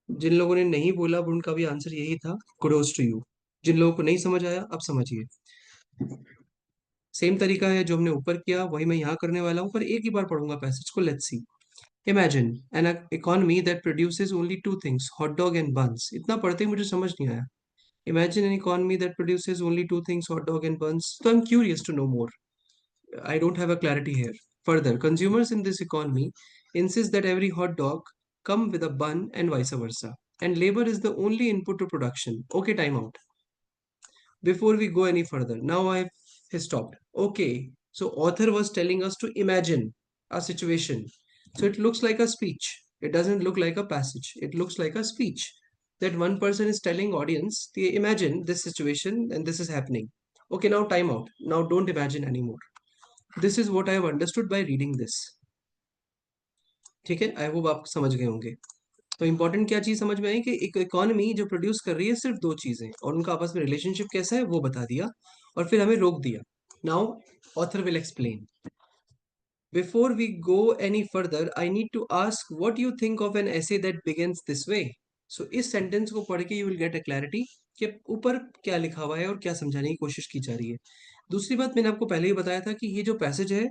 जिन लोगों ने नहीं बोला उनका भी आंसर यही था, कुडोज टू यू। जिन लोगों को नहीं समझ आया, अब समझिए। सेम तरीका है जो हमने ऊपर किया, वही मैं यहाँ करने वाला हूँ, पर एक ही बार पढ़ूंगा पैसेज को। Let's see. Imagine an economy that produces only two things, hot dog and buns. इतना पढ़ते ही मुझे समझ नहीं आया। Imagine an economy that produces only two things, hot dog and buns. So I'm curious to know more. I don't have a clarity here. Further, consumers in this economy insist that every hot dog come with a bun and vice versa. And labor is the only input to production. Okay, time out. Before we go any further, now I've stopped. Okay, so author was telling us to imagine a situation. So it looks like a speech. It doesn't look like a passage. It looks like a speech that one person is telling audience, they imagine this situation and this is happening. Okay, now time out. Now don't imagine anymore. This is what I have understood by reading this. ठीक है, I hope आप समझ गए होंगे। तो important क्या चीज समझ में आई कि एक इकोनॉमी जो प्रोड्यूस कर रही है सिर्फ दो चीजें, और उनका आपस में रिलेशनशिप कैसा है वो बता दिया, और फिर हमें रोक दिया। Now author will explain. Before we go any further I need to ask what you think of an essay that begins this way. So इस सेंटेंस को पढ़ के you will get a clarity कि ऊपर क्या लिखा हुआ है और क्या समझाने की कोशिश की जा रही है। दूसरी बात, मैंने आपको पहले ही बताया था कि ये जो पैसेज है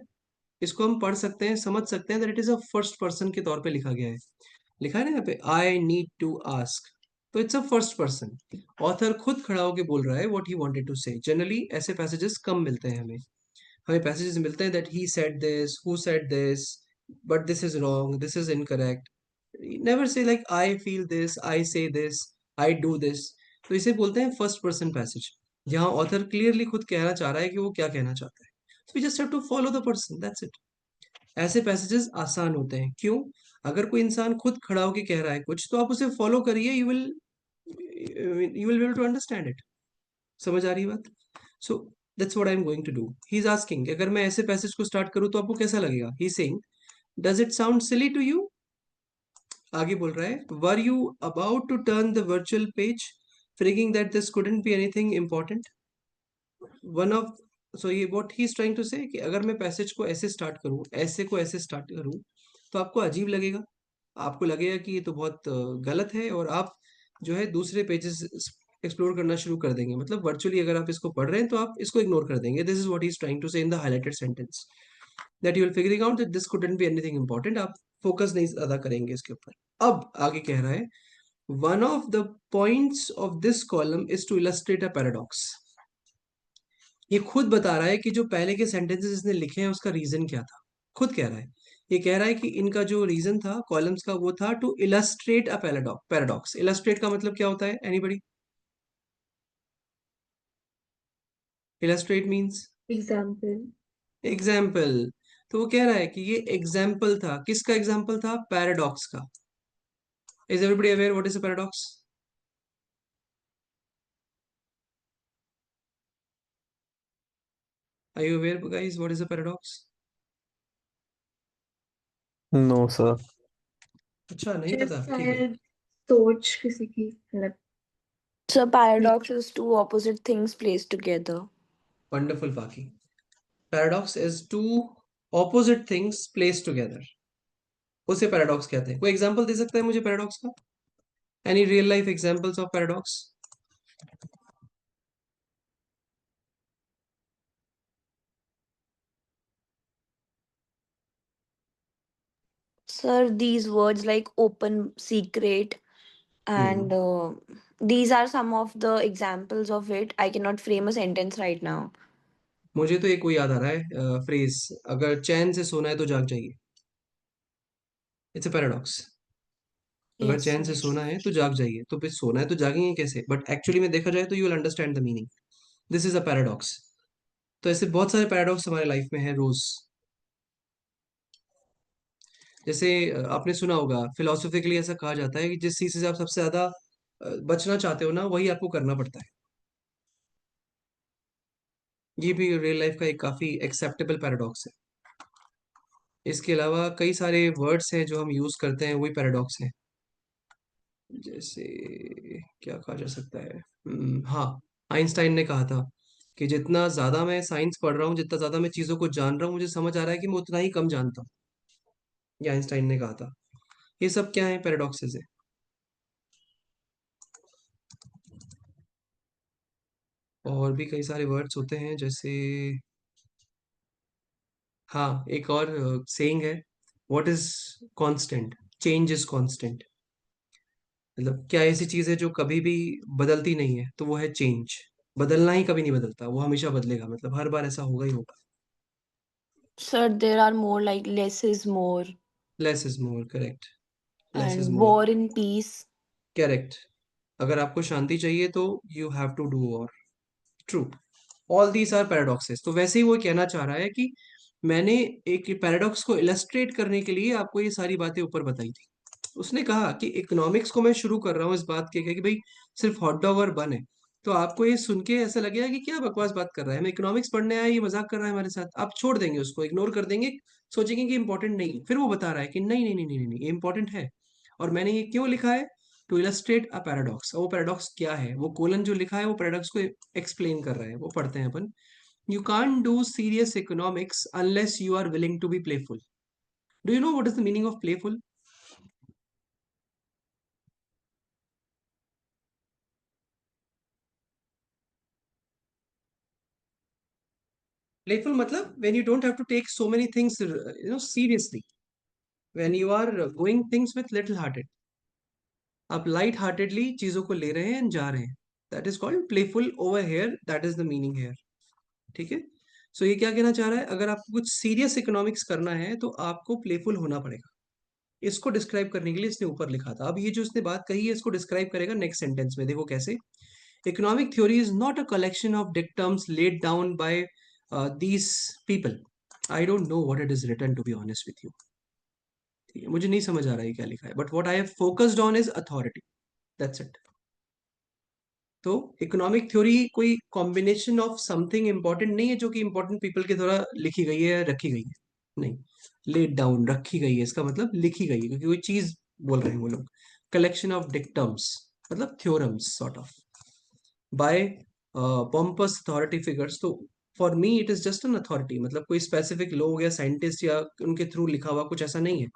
इसको हम पढ़ सकते हैं, समझ सकते हैं that it is a first person के तौर पे लिखा गया है। लिखा है ना यहाँ पे, आई नीड टू आस्क, तो it's a first person. Author खुद खड़ा होके बोल रहा है what he wanted to say. Generally ऐसे पैसेजेस कम मिलते हैं हमें। हमें पैसेजेस मिलते हैं that he said this, who said this, but this is wrong, this is incorrect. Never say like I feel this, I say this, I do this. तो इसे बोलते हैं फर्स्ट पर्सन पैसेज, जहाँ ऑथर क्लियरली खुद कहना चाह रहा है कि वो क्या कहना चाहता है। So we just have to follow the person, that's it. ऐसे पैसेजेस आसान होते हैं, क्यों? अगर कोई इंसान खुद खड़ा होके कह रहा है कुछ, तो आप उसे फॉलो करिए, you will be able to understand it. समझ आ रही है बात? So that's what I am going to do. He is asking, अगर मैं ऐसे पैसेज को स्टार्ट करूं तो आपको कैसा लगेगा? He saying, does it sound silly to you? आगे बोल रहा है, were you about to turn the virtual page figuring that this couldn't be anything important? One of, so ये what he is trying to say कि अगर मैं passage को ऐसे स्टार्ट करूं, ऐसे को ऐसे स्टार्ट करूं, तो आपको अजीब लगेगा। आपको लगेगा कि ये तो बहुत गलत है, और आप जो है दूसरे पेजेस एक्सप्लोर करना शुरू कर देंगे। मतलब वर्चुअली अगर आप इसको पढ़ रहे हैं तो आप इसको इग्नोर कर देंगे। This is what he is trying to say in the highlighted sentence, that you will figuring out that this couldn't be anything important. आप फोकस नहीं ज्यादा करेंगे इसके ऊपर। अब आगे कह रहा है, one of the points of this column is to illustrate a paradox. ये खुद बता रहा है कि जो पहले के सेंटेंसेस इसने लिखे हैं उसका रीजन क्या था। खुद कह रहा है, ये कह रहा है कि इनका जो रीजन था कॉलम्स का, वो था to illustrate a paradox. Illustrate का मतलब क्या होता है? Anybody? Illustrate means Example. Example. तो वो कह रहा है कि ये एग्जाम्पल था, किसका एग्जाम्पल था? पैराडॉक्स का। Is everybody aware what is a paradox? Are you aware guys what is a paradox? No, sir. अच्छा, नहीं जिस पता, ठीक है। शायद सोच किसी की मतलब। So paradox is two opposite things placed together. Wonderful Pakhi. Paradox is two opposite things placed together, उसे पैराडॉक्स कहते हैं। कोई एग्जांपल दे सकता है मुझे पैराडॉक्स का? Any real life examples of paradox? Sir, these words like open, secret, and these are some of the examples of it. I cannot frame a sentence right now. मुझे तो एक वो याद आ रहा है फ्रेज, अगर चैन से सोना है तो जाग जाइए। It's a paradox. अगर Yes, चैन से sir. सोना है तो जाग जाइए, तो फिर सोना है तो जागेंगे कैसे, बट एक्चुअली में देखा जाए तो you will understand the meaning. This is a paradox. तो ऐसे बहुत सारे पैराडॉक्स हमारे लाइफ में है रोज। जैसे आपने सुना होगा फिलोसॉफिकली ऐसा कहा जाता है कि जिस चीज से आप सबसे ज्यादा बचना चाहते हो ना, वही आपको करना पड़ता है। ये भी रियल लाइफ का एक काफी एक्सेप्टेबल पैराडॉक्स है। इसके अलावा कई सारे वर्ड्स हैं जो हम यूज करते हैं, वही पैराडॉक्स हैं। जैसे क्या कहा जा सकता है, हाँ, आइंस्टाइन ने कहा था कि जितना ज्यादा मैं साइंस पढ़ रहा हूँ, जितना ज्यादा मैं चीजों को जान रहा हूँ, मुझे समझ आ रहा है कि मैं उतना ही कम जानता हूँ। ये आइंस्टाइन ने कहा था। ये सब क्या है, पैराडॉक्सेस है। और भी कई सारे वर्ड्स होते हैं, जैसे हाँ, एक और सेइंग है, what is constant, change is constant. मतलब क्या ऐसी चीज है जो कभी भी बदलती नहीं है, तो वो है चेंज। बदलना ही कभी नहीं बदलता, वो हमेशा बदलेगा, मतलब हर बार ऐसा होगा ही होगा। Sir, there are more like less is more less is more, correct. Less is and more, war in peace. Correct. अगर आपको शांति चाहिए तो यू हैव टू डू और, true. All these are paradoxes. तो वैसे ही वो कहना चाह रहा है कि मैंने एक पैराडॉक्स को इलस्ट्रेट करने के लिए आपको ये सारी बातें ऊपर बताई थी। उसने कहा कि इकोनॉमिक्स को मैं शुरू कर रहा हूँ इस बात के कि भाई सिर्फ हॉट डॉग और बन है। तो आपको ये सुन के ऐसा लगेगा कि क्या बकवास बात कर रहा है, मैं इकोनॉमिक्स पढ़ने आया, ये मजाक कर रहा है हमारे साथ। आप छोड़ देंगे उसको, इग्नोर कर देंगे, सोचेंगे कि इंपॉर्टेंट नहीं है। फिर वो बता रहा है कि नहीं नहीं नहीं नहीं नहीं, ये इंपॉर्टेंट है। और मैंने ये क्यों लिखा है, टू इलस्ट्रेट अ पैराडॉक्स। वो पैराडॉक्स क्या है, वो कोलन जो लिखा है वो पैराडॉक्स को एक्सप्लेन कर रहा है। वो पढ़ते हैं अपन। You can't do serious economics unless you are willing to be playful. Do you know what is the meaning of playful? Playful matlab when you don't have to take so many things seriously. When you are going things with little hearted. आप light heartedly चीजों को ले रहे हैं, जा रहे हैं। That is called playful over here, that is the meaning here. ठीक है। सो ये क्या कहना चाह रहा है, अगर आपको कुछ सीरियस इकोनॉमिक्स करना है तो आपको प्लेफुल होना पड़ेगा। इसको डिस्क्राइब करने के लिए इसने ऊपर लिखा था। अब ये जो इसने बात कही है, इसको डिस्क्राइब करेगा नेक्स्ट सेंटेंस में। देखो कैसे। Economic theory is not a collection of dictums laid down by these people. I don't know what it is written, to be honest with you. ठीक है, मुझे नहीं समझ आ रहा है क्या लिखा है, but what I have focused on is authority. That's it. तो इकोनॉमिक थ्योरी कोई कॉम्बिनेशन ऑफ समथिंग इंपॉर्टेंट नहीं है जो कि इंपॉर्टेंट पीपल के द्वारा लिखी गई है या रखी गई है। नहीं, लेड डाउन, रखी गई है, इसका मतलब लिखी गई है, क्योंकि कोई चीज बोल रहे हैं वो लोग। कलेक्शन ऑफ डिक्टम्स मतलब theorems sort of, by pompous authority figures. तो for me it is just an authority, मतलब कोई स्पेसिफिक लोग या साइंटिस्ट या उनके थ्रू लिखा हुआ कुछ ऐसा नहीं है।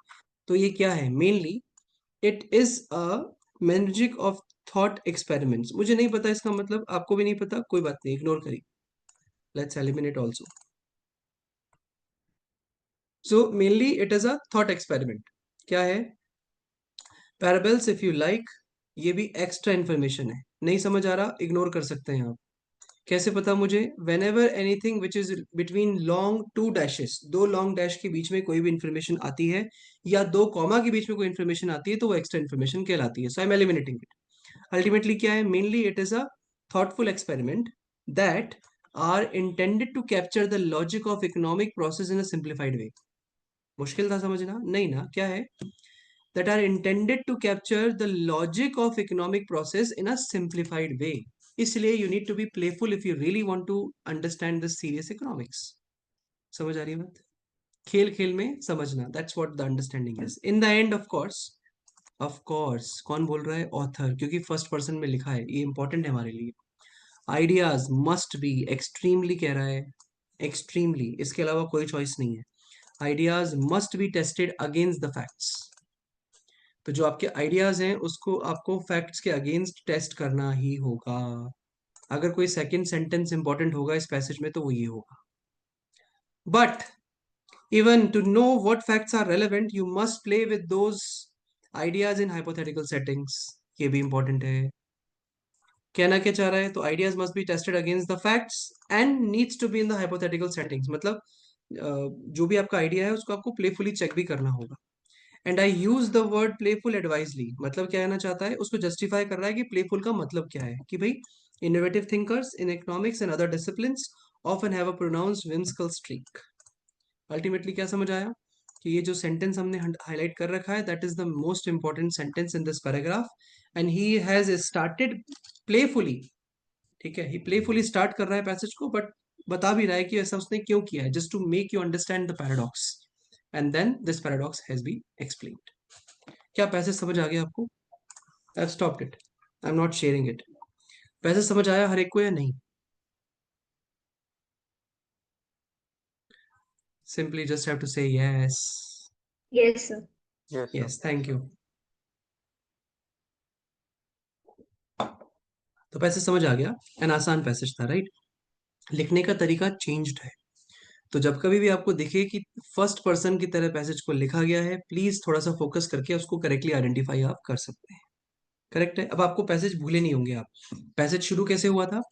तो ये क्या है mainly, it is a magic of thought experiments. मुझे नहीं पता इसका मतलब, आपको भी नहीं पता, कोई बात नहीं, इग्नोर करिए। Let's eliminate also. So mainly it is a thought experiment. क्या है, पैराबल्स इफ यू लाइक। ये भी एक्स्ट्रा इन्फॉर्मेशन है, नहीं समझ आ रहा इग्नोर कर सकते हैं आप। कैसे पता मुझे, whenever anything which is between long two dashes, दो लॉन्ग डैश के बीच में कोई भी इंफॉर्मेशन आती है, या दो कॉमा के बीच में कोई इंफॉर्मेशन आती है, तो वो एक्स्ट्रा इन्फॉर्मेशन कहलाती है। So I am eliminating it. Ultimately क्या है, mainly it is a thoughtful experiment that are intended to capture the logic of economic process in a simplified way. मुश्किल था समझना, नहीं ना, क्या है, that are intended to capture the logic of economic process in a simplified way. इसलिए you need to be playful if you really want to understand the serious economics. समझ आ रही है बात, खेल खेल में समझना, that's what the understanding is in the end। of course कौन बोल रहा है, ऑथर, क्योंकि फर्स्ट पर्सन में लिखा है, ये इंपॉर्टेंट है हमारे लिए। आइडियाज मस्ट बी, एक्सट्रीमली कह रहा है, एक्सट्रीमली, इसके अलावा कोई चॉइस नहीं है। Ideas must be tested against the facts. तो जो आपके आइडियाज हैं उसको आपको फैक्ट्स के अगेंस्ट टेस्ट करना ही होगा। अगर कोई सेकंड सेंटेंस इंपॉर्टेंट होगा इस पैसेज में तो वो ये होगा, but even to know what facts are relevant you must play with those ideas in hypothetical settings, ये भी इंपॉर्टेंट है। कहना क्या चाह रहा है, तो ideas must be tested against the facts and needs to be in the hypothetical settings, मतलब जो भी आपका आइडिया है उसको आपको प्लेफुली चेक भी करना होगा। And I use the word playful advisedly, मतलब क्या कहना चाहता है, उसको जस्टिफाई कर रहा है कि प्लेफुल का मतलब क्या है, कि भाई innovative thinkers in economics and other disciplines often have a pronounced whimsical streak। Ultimately क्या समझ आया कि ये जो सेंटेंस हमने हाईलाइट कर रखा है, that is the most important sentence in this paragraph, and he has started playfully. ठीक है, ही प्लेफुली स्टार्ट कर रहा है पैसेज को, बट बता भी रहा है कि ऐसा उसने क्यों किया है, just to make you understand the paradox, and then this paradox has been explained. क्या पैसेज समझ आ गया आपको? I have stopped it, I am not sharing it. Passage समझ आया हर एक को या नहीं? Simply just have to say yes. Yes sir. Yes sir. Yes, thank you. तो पैसेज समझ आ गया, एन आसान पैसेज था, राइट? लिखने का तरीका चेंज्ड है। तो जब कभी भी आपको दिखे कि फर्स्ट पर्सन की तरह पैसेज को लिखा गया है, प्लीज थोड़ा सा फोकस करके उसको करेक्टली आइडेंटिफाई आप कर सकते हैं। करेक्ट है। अब आपको पैसेज भूले नहीं होंगे आप। पैसेज शुरू कैसे हुआ था?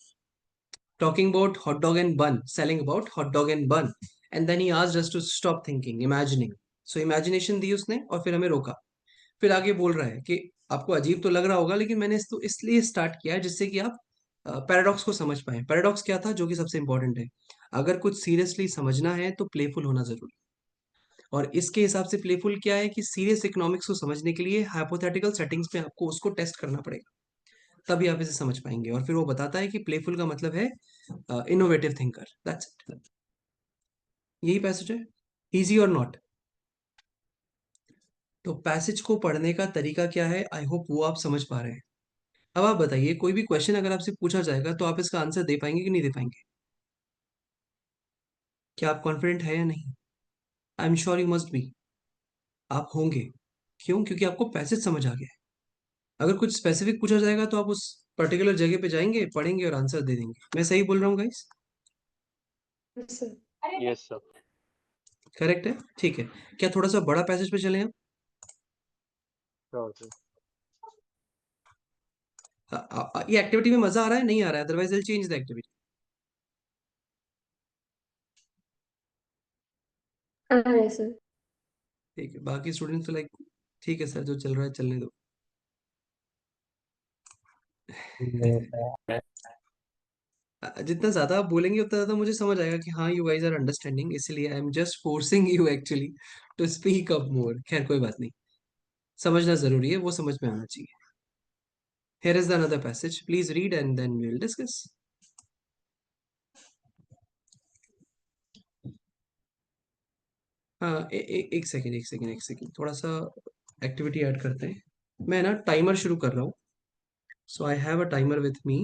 Talking about hot dog and bun, selling about hot dog and bun, and then he asked us to stop thinking, imagining. So imagination दी उसने और फिर हमें रोका। फिर आगे बोल रहा है कि आपको अजीब तो लग रहा होगा, लेकिन मैंने इसको इसलिए स्टार्ट किया है जिससे कि आप पैराडॉक्स को समझ पाए। पैराडॉक्स क्या था, जो कि सबसे इंपॉर्टेंट है, अगर कुछ सीरियसली समझना है तो प्लेफुल होना जरूरी। और इसके हिसाब से प्लेफुल क्या है कि सीरियस इकोनॉमिक्स को समझने के लिए हाइपोथेटिकल सेटिंग्स में आपको उसको टेस्ट करना पड़ेगा, तभी आप इसे समझ पाएंगे। और फिर वो बताता है कि प्लेफुल का मतलब है इनोवेटिव थिंकर, दैट्स इट। यही पैसेज है, इजी और नॉट? तो पैसेज को पढ़ने का तरीका क्या है, आई होप वो आप समझ पा रहे हैं। अब आप बताइए, कोई भी क्वेश्चन अगर आपसे पूछा जाएगा तो आप इसका आंसर दे पाएंगे कि नहीं दे पाएंगे? क्या आप कॉन्फिडेंट है या नहीं? I am sure you must be, आप होंगे। क्यों? क्योंकि आपको पैसेज समझ आ गया है। अगर कुछ स्पेसिफिक पूछा जाएगा तो आप उस पर्टिकुलर जगह पे जाएंगे, पढ़ेंगे और आंसर दे देंगे। मैं सही बोल रहा हूँ guys? Yes sir. Yes sir. Correct है, ठीक है। क्या थोड़ा सा बड़ा पैसेज पे चले हम? Sure sir. ये एक्टिविटी में मजा आ रहा है नहीं आ रहा है? Otherwise I change the activity. आ रहा है सर। ठीक है, बाकी स्टूडेंट्स तो लाइक ठीक है सर, जो चल रहा है चलने दो। जितना ज्यादा आप बोलेंगे उतना ज्यादा मुझे समझ आएगा कि हाँ यू गाइस आर अंडरस्टैंडिंग, इसलिए I am just forcing you actually to speak up more. खैर कोई बात नहीं, समझना जरूरी है, वो समझ में आना चाहिए। Here is the another passage, please read and then we will discuss. हाँ, एक सेकेंड, एक सेकेंड, एक सेकेंड, थोड़ा सा एक्टिविटी ऐड करते हैं। मैं ना टाइमर शुरू कर रहा हूँ, so I have a timer with me.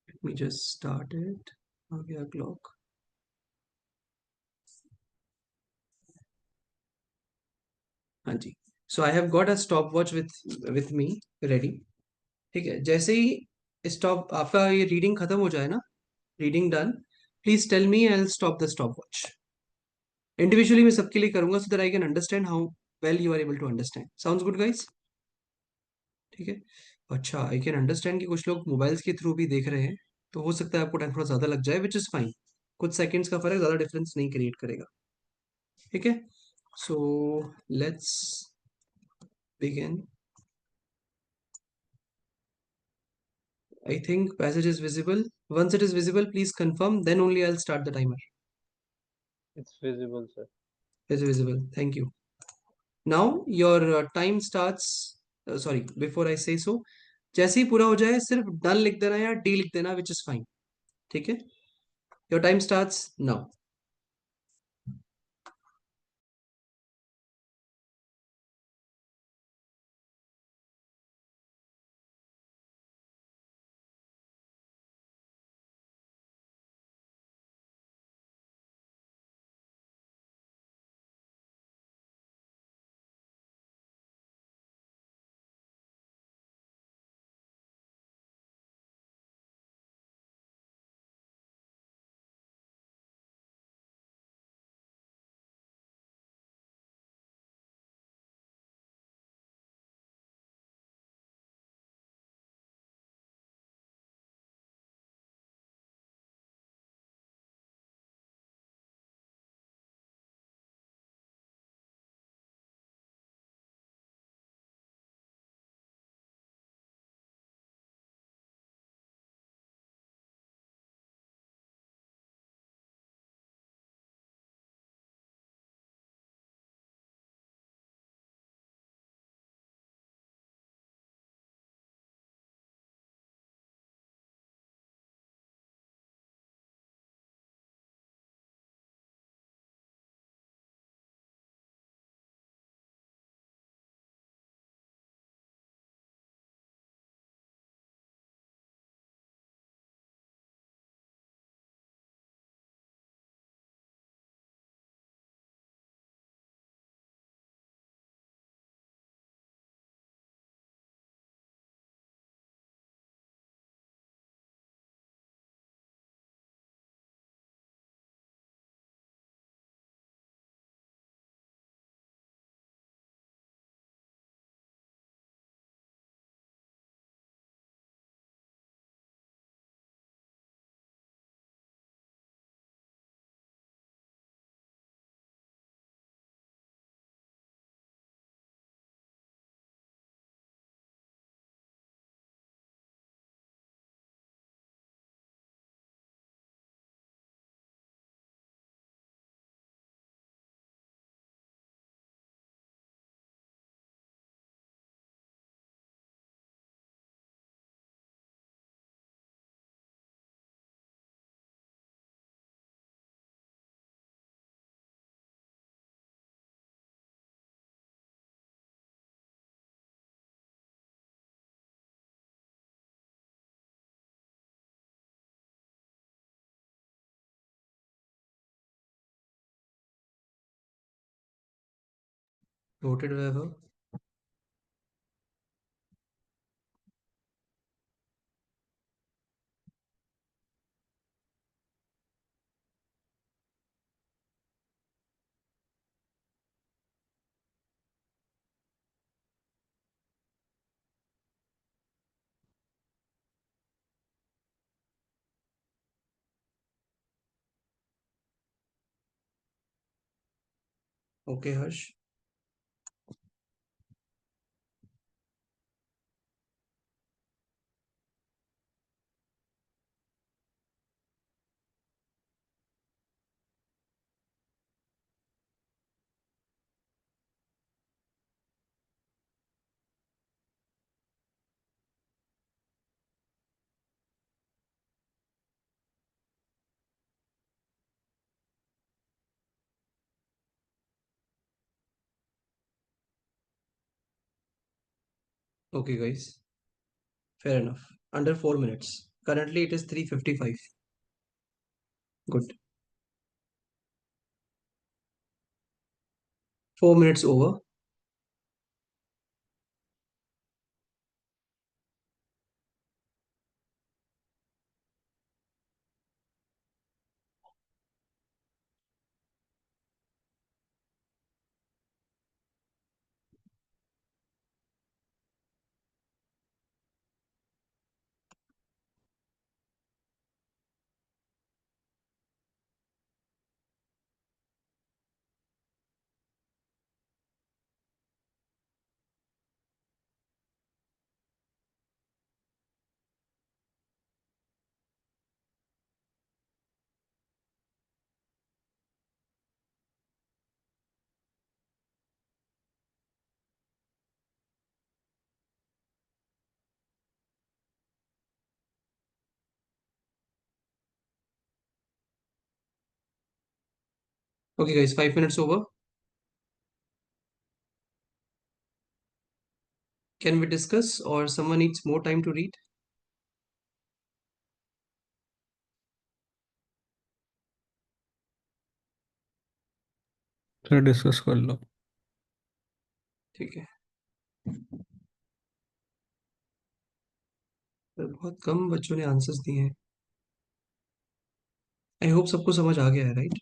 Let me just start it. आ गया क्लॉक। हाँ जी, so I have got a stopwatch with me ready. ठीक है, जैसे ही स्टॉप आपका ये रीडिंग खत्म हो जाए ना, reading done, please tell me, I will stop the stopwatch. Individually मैं सबके लिए करूंगा so that I can understand how well you are able to understand. Sounds good guys? ठीक है। अच्छा, आई कैन अंडरस्टैंड कि कुछ लोग मोबाइल्स के थ्रू भी देख रहे हैं, तो हो सकता है आपको टाइम थोड़ा ज़्यादा लग जाए, विच इज़ फाइन। कुछ सेकंड्स का फर्क ज़्यादा डिफरेंस नहीं क्रिएट करेगा। ठीक है, so let's begin. I think passage is visible. Once it is visible, please confirm. Then only I'll start the timer. It's visible sir. It's visible. Thank you. Now your time starts. Sorry, before I say so, जैसे ही पूरा हो जाए सिर्फ done लिख देना या D लिख देना, which is fine. ठीक है? Your time starts now. Noted Vaibhav. Okay Harsh. Okay, guys. Fair enough. Under 4 minutes. Currently, it is 3:55. Good. 4 minutes over. Okay, guys, 5 minutes over. Can we discuss, or someone needs more time to read? Sir discuss कर लो। ठीक है। तो बहुत कम बच्चों ने answers दिए हैं। I hope सबको समझ आ गया है, राइट?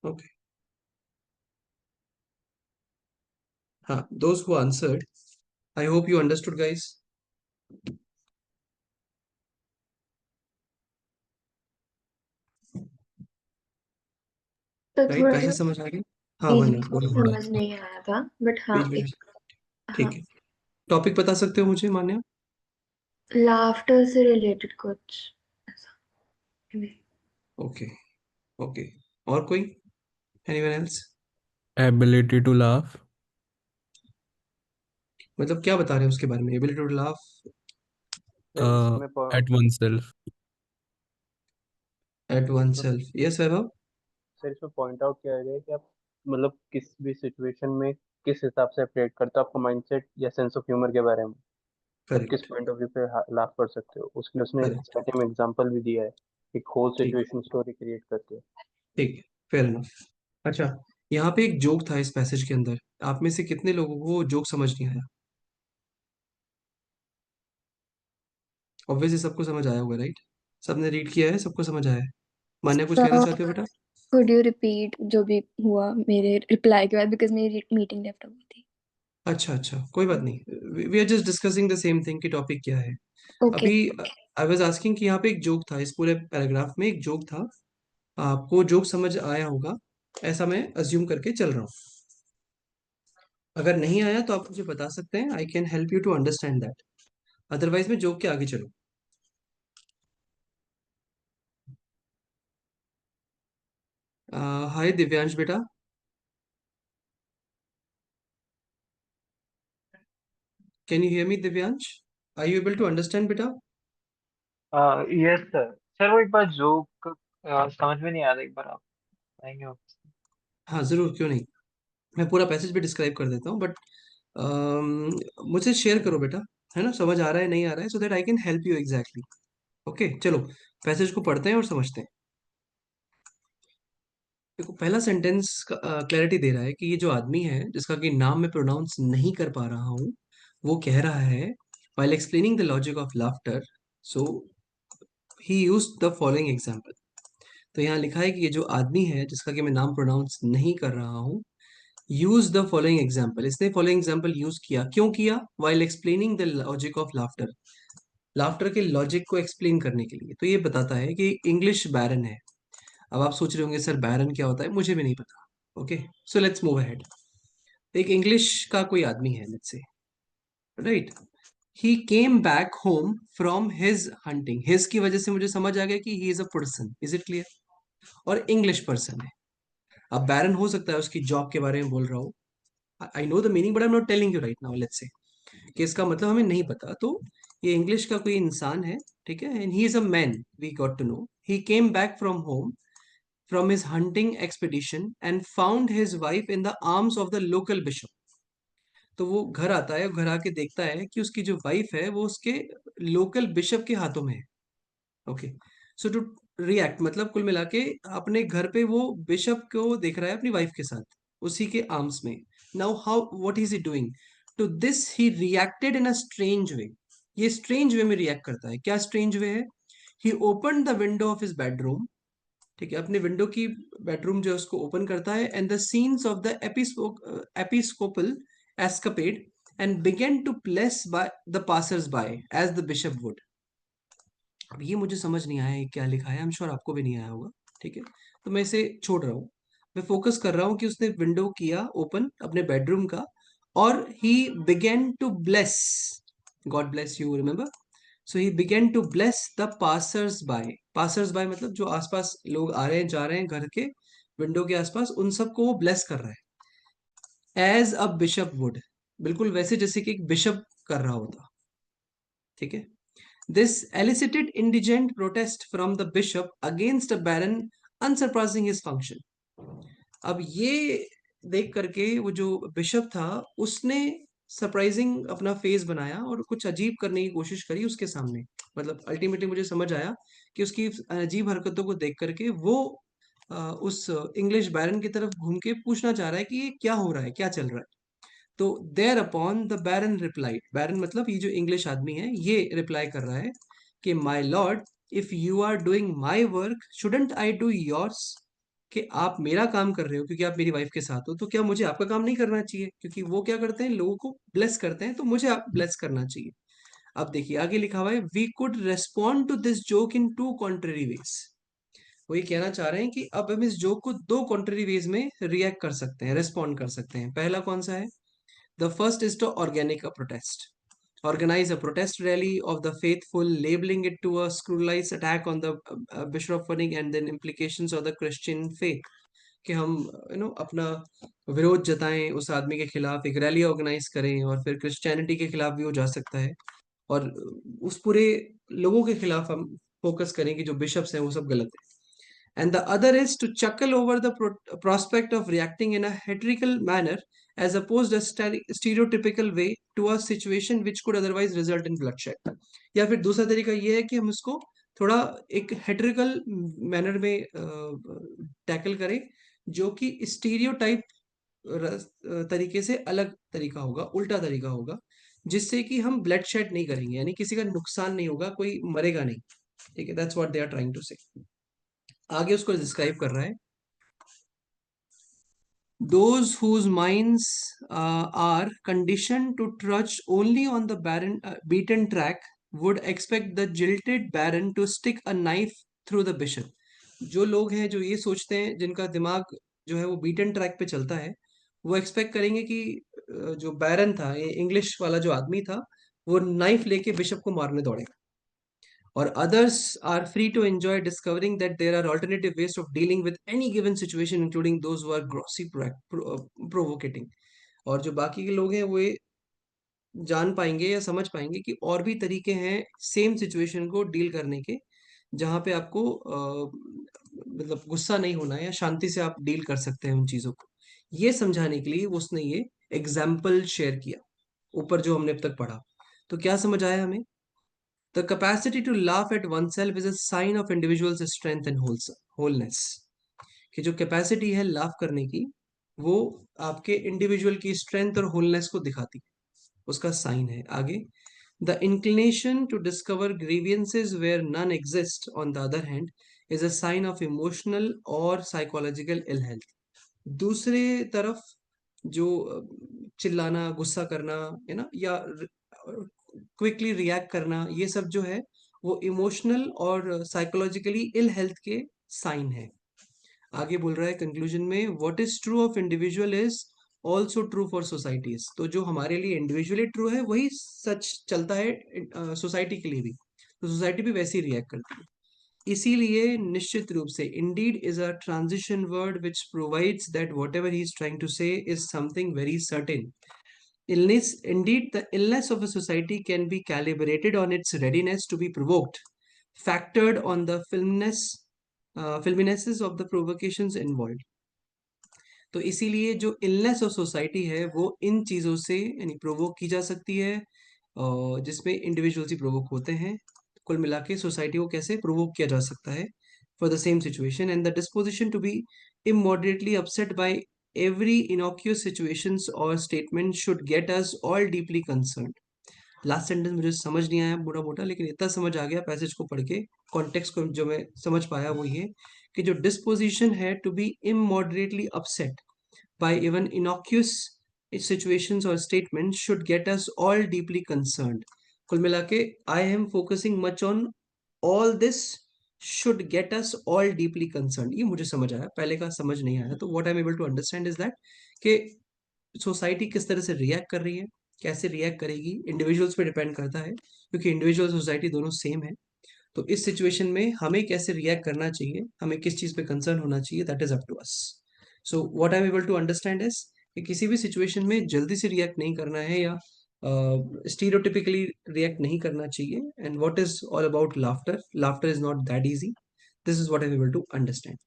ओके। हाँ, those who answered, I hope you understood, guys. तो राइट, थोड़ा सा पैसेज समझ आ गए? हाँ बीच मान्या, बीच में बोलो। समझ नहीं आया था, बट हाँ बीच एक, बीच। हाँ, ठीक है। टॉपिक बता सकते हो मुझे मान्या? लाफ्टर से रिलेटेड कुछ ऐसा। ओके। ओके। और कोई? Anyone else? Ability to laugh. मतलब क्या बता रहे हैं उसके बारे में? एबिलिटी टू लाफ सर इसमें at oneself. At oneself. Yes Vaibhav. Sir इसमें पॉइंट आउट किया गया है कि आप मतलब किस भी सिचुएशन में किस हिसाब से अपडेट करते हो आपका माइंडसेट या सेंस ऑफ ह्यूमर के बारे में। आप किस करेक्ट। पॉइंट ऑफ व्यू पे लाफ कर सकते हो उसके लिए उसने करेक्ट। स्टार्टिंग में एग्जांपल भी दिया है, एक होल ठीक। सिचुएशन स्टोरी क्रिएट करके। ठीक है। Fair enough. अच्छा, यहाँ पे एक जोक था इस पैसेज के अंदर। आप में से कितने लोगों को जोक समझ नहीं आया? ऑब्वियसली सबको समझ आया होगा, राइट? सबने रीड किया है, सबको समझ आया है। मान्या, कुछ कहना चाहते हो बेटा? कुड यू रिपीट जो भी हुआ मेरे रिप्लाई के बाद, बिकॉज मेरी मीटिंग लेफ्ट हो गई थी। अच्छा अच्छा, कोई बात नहीं। We are just discussing the same thing कि टॉपिक क्या है ओके। अभी। आई वाज आस्किंग कि यहाँ पे एक जोक था, इस पूरे पैराग्राफ में एक जोक था। आपको जोक समझ आया होगा, ऐसा मैं अज्यूम करके चल रहा हूँ। अगर नहीं आया तो आप मुझे बता सकते हैं, I can help you to understand that. Otherwise मैं जोक के आगे चलूँ। हाय दिव्यांश बेटा, can you hear me Divyansh? Are you able to understand बेटा? Yes sir. सर वो एक बार जोक समझ में नहीं आ रहा, एक बार आप आएंगे वापस। हाँ जरूर, क्यों नहीं। मैं पूरा पैसेज भी डिस्क्राइब कर देता हूँ, बट मुझे शेयर करो बेटा, है ना? समझ आ रहा है नहीं आ रहा है, सो that I can help you exactly. Okay, चलो पैसेज को पढ़ते हैं और समझते हैं। देखो पहला सेंटेंस क्लैरिटी दे रहा है कि ये जो आदमी है जिसका कि नाम मैं प्रोनाउंस नहीं कर पा रहा हूँ, वो कह रहा है while explaining the logic of laughter, so he used the following example. तो यहाँ लिखा है कि ये जो आदमी है जिसका कि मैं नाम प्रोनाउंस नहीं कर रहा हूँ, यूज द फॉलोइंग एग्जाम्पल, इसने फॉलोइंग एग्जाम्पल यूज किया, क्यों किया? While explaining the logic of laughter, laughter के लॉजिक को एक्सप्लेन करने के लिए। तो ये बताता है कि इंग्लिश बैरन है। अब आप सोच रहे होंगे सर बैरन क्या होता है, मुझे भी नहीं पता। Okay, so let's move ahead. एक इंग्लिश का कोई आदमी है, let's say, right, he came back home from his hunting. His की वजह से मुझे समझ आ गया कि ही is a person, is it clear? और इंग्लिश पर्सन है। अब बैरन हो सकता है उसकी जॉब के बारे में बोल रहा हूँ, I know the meaning but I am not telling you right now, let's say कि इसका मतलब हमें नहीं पता। तो ये इंग्लिश का कोई इंसान है, ठीक है, and he is a man, we got to know. He came back from home from his hunting expedition and found his wife in the arms of the local bishop. तो वो घर आता है, घर आके देखता है कि उसकी जो वाइफ है वो उसके लोकल बिशप के हाथों में है। ओके, सो टू रिएक्ट मतलब कुल मिला के अपने घर पे वो बिशप को देख रहा है अपनी वाइफ के साथ, उसी के आर्म्स में। Now how what is he doing? To this he reacted in a strange way. ये स्ट्रेंज वे में रिएक्ट करता है। क्या स्ट्रेंज वे है? He open the window of his bedroom, ठीक है, अपने विंडो की, बेडरूम जो है उसको ओपन करता है, and the scenes of the episcopal escapade and began to bless by the passers by as the bishop would. अब ये मुझे समझ नहीं आया ये क्या लिखा है, आई एम श्योर आपको भी नहीं आया होगा, ठीक है, तो मैं इसे छोड़ रहा हूँ। मैं फोकस कर रहा हूँ कि उसने विंडो किया ओपन अपने बेडरूम का, और he began to bless, God bless you, remember. So he began to bless the passers by. Passers by मतलब जो आसपास लोग आ रहे हैं जा रहे हैं घर के विंडो के आसपास, उन सबको वो ब्लेस कर रहा है एज अ बिशप वुड, बिल्कुल वैसे जैसे कि एक बिशप कर रहा होता, ठीक है। This elicited indigent protest from the bishop against a baron unsurpassing his function. अब ये देख करके वो जो बिशप था उसने सरप्राइजिंग अपना फेस बनाया और कुछ अजीब करने की कोशिश करी उसके सामने। मतलब अल्टीमेटली मुझे समझ आया कि उसकी अजीब हरकतों को देख करके वो उस इंग्लिश बैरन की तरफ घूम के पूछना चाह रहा है कि ये क्या हो रहा है, क्या चल रहा है। तो thereupon the baron replied, baron मतलब ये जो इंग्लिश आदमी है ये रिप्लाई कर रहा है कि my lord, if you are doing my work shouldn't I do yours, कि आप मेरा काम कर रहे हो क्योंकि आप मेरी वाइफ के साथ हो, तो क्या मुझे आपका काम नहीं करना चाहिए? क्योंकि वो क्या करते हैं, लोगों को ब्लेस करते हैं, तो मुझे आप ब्लेस करना चाहिए। अब देखिए आगे लिखा हुआ है, we could respond to this joke in two contrary ways. वो ये कहना चाह रहे हैं कि अब हम इस जोक को दो कॉन्ट्ररी वेज में रिएक्ट कर सकते हैं, रेस्पॉन्ड कर सकते हैं। पहला कौन सा है? The first is to organic a protest. Organize a protest rally of the faithful, labeling it to a screwlize attack on the Bishop of Funning and then implications of the Christian faith. कि हम अपना विरोध जताएं उस आदमी के खिलाफ, एक rally organise करें, और फिर क्रिश्चियनिटी के खिलाफ भी वो जा सकता है, और उस पूरे लोगों के खिलाफ हम फोकस करें कि जो बिशप्स हैं वो सब गलत है। And the other is to chuckle over the prospect of reacting in a satirical manner as opposed a stereotypical way to a situation which could otherwise result in bloodshed. या फिर दूसरा तरीका ये है कि हम इसको थोड़ा एक हेटरिकल मैनर में टैकल करें, जो कि स्टीरियोटाइप तरीके से अलग तरीका होगा, उल्टा तरीका होगा, जिससे कि हम ब्लड शेड नहीं करेंगे, यानी किसी का नुकसान नहीं होगा, कोई मरेगा नहीं, ठीक है। That's what they are trying to say. आगे उसको डिस्क्राइब कर रहा है, those whose minds are conditioned to trudge only on the beaten track would expect the jilted baron to stick a knife through the bishop. जो लोग हैं जो ये सोचते हैं, जिनका दिमाग जो है वो बीटन ट्रैक पे चलता है, वो एक्सपेक्ट करेंगे कि जो बैरन था, ये इंग्लिश वाला जो आदमी था, वो नाइफ लेके बिशप को मारने दौड़ेगा। Or others are free to enjoy discovering that there are alternative ways of dealing with any given situation, including those who are grossly provocating. और जो बाकी के लोग हैं वो ये जान पाएंगे या समझ पाएंगे कि और भी तरीके हैं सेम सिचुएशन को डील करने के, जहाँ पे आपको मतलब गुस्सा नहीं होना है, या शांति से आप डील कर सकते हैं उन चीज़ों को। ये समझाने के लिए उसने ये एग्जाम्पल शेयर किया, ऊपर जो हमने अब तक पढ़ा। तो क्या समझ आया हमें? The capacity to laugh at oneself is a sign of individual's strength and wholeness. कि जो कैपेसिटी है लाफ करने की, वो आपके इंडिविजुअल की स्ट्रेंथ और होलनेस को दिखाती है, उसका साइन है। आगे, the inclination to discover grievances where none exist on the other hand is a sign of emotional or psychological ill health. दूसरे तरफ जो चिल्लाना, गुस्सा करना, है ना, या क्विकली रिएक्ट करना, ये सब जो है वो इमोशनल और साइकोलॉजिकली इल हेल्थ के साइन है। आगे बोल रहा है कंक्लूजन में, what is true of individual is also true for societies. तो जो हमारे लिए इंडिविजुअली ट्रू है वही सच चलता है सोसाइटी के लिए भी, तो सोसाइटी भी वैसे ही रिएक्ट करती है। इसीलिए निश्चित रूप से indeed is a transition word which provides that whatever he is trying to say is something very certain. Illness, indeed, the illness of a society can be calibrated on its readiness to be provoked, factored on the filminesses of the provocations involved. तो इसीलिए जो illness of society है वो इन चीज़ों से यानी provoke की जा सकती है, जिसमें इंडिविजुअल्स ही प्रोवोक होते हैं। कुल मिला के सोसाइटी को कैसे प्रोवोक किया जा सकता है for the same situation, and the disposition to be immoderately upset by every innocuous situations और statement should get us all deeply concern. Last sentence मुझे समझ नहीं आया मोटा मोटा, लेकिन इतना समझ आ गया पैसेज को पढ़ के, कॉन्टेक्स्ट को जो मैं समझ पाया वो ये कि जो डिस्पोजिशन है to be immoderately upset by even innocuous situations or statements should get us all deeply concerned. कुल मिला के I am focusing much on all this should get us all deeply concerned. ये मुझे समझ आया, पहले का समझ नहीं आया। तो what I'm able to understand is that कि सोसाइटी किस तरह से रिएक्ट कर रही है, कैसे रिएक्ट करेगी, इंडिविजुअल्स पे डिपेंड करता है, क्योंकि इंडिविजुअल सोसाइटी दोनों सेम है। तो इस सिचुएशन में हमें कैसे रिएक्ट करना चाहिए, हमें किस चीज़ पे कंसर्न होना चाहिए, that is up to us. So what I am able to understand is कि किसी भी सिचुएशन में जल्दी से रिएक्ट नहीं करना है या स्टीरियोटिपिकली रिएक्ट नहीं करना चाहिए। And what is all about laughter, laughter is not that easy. This is what I am able to understand.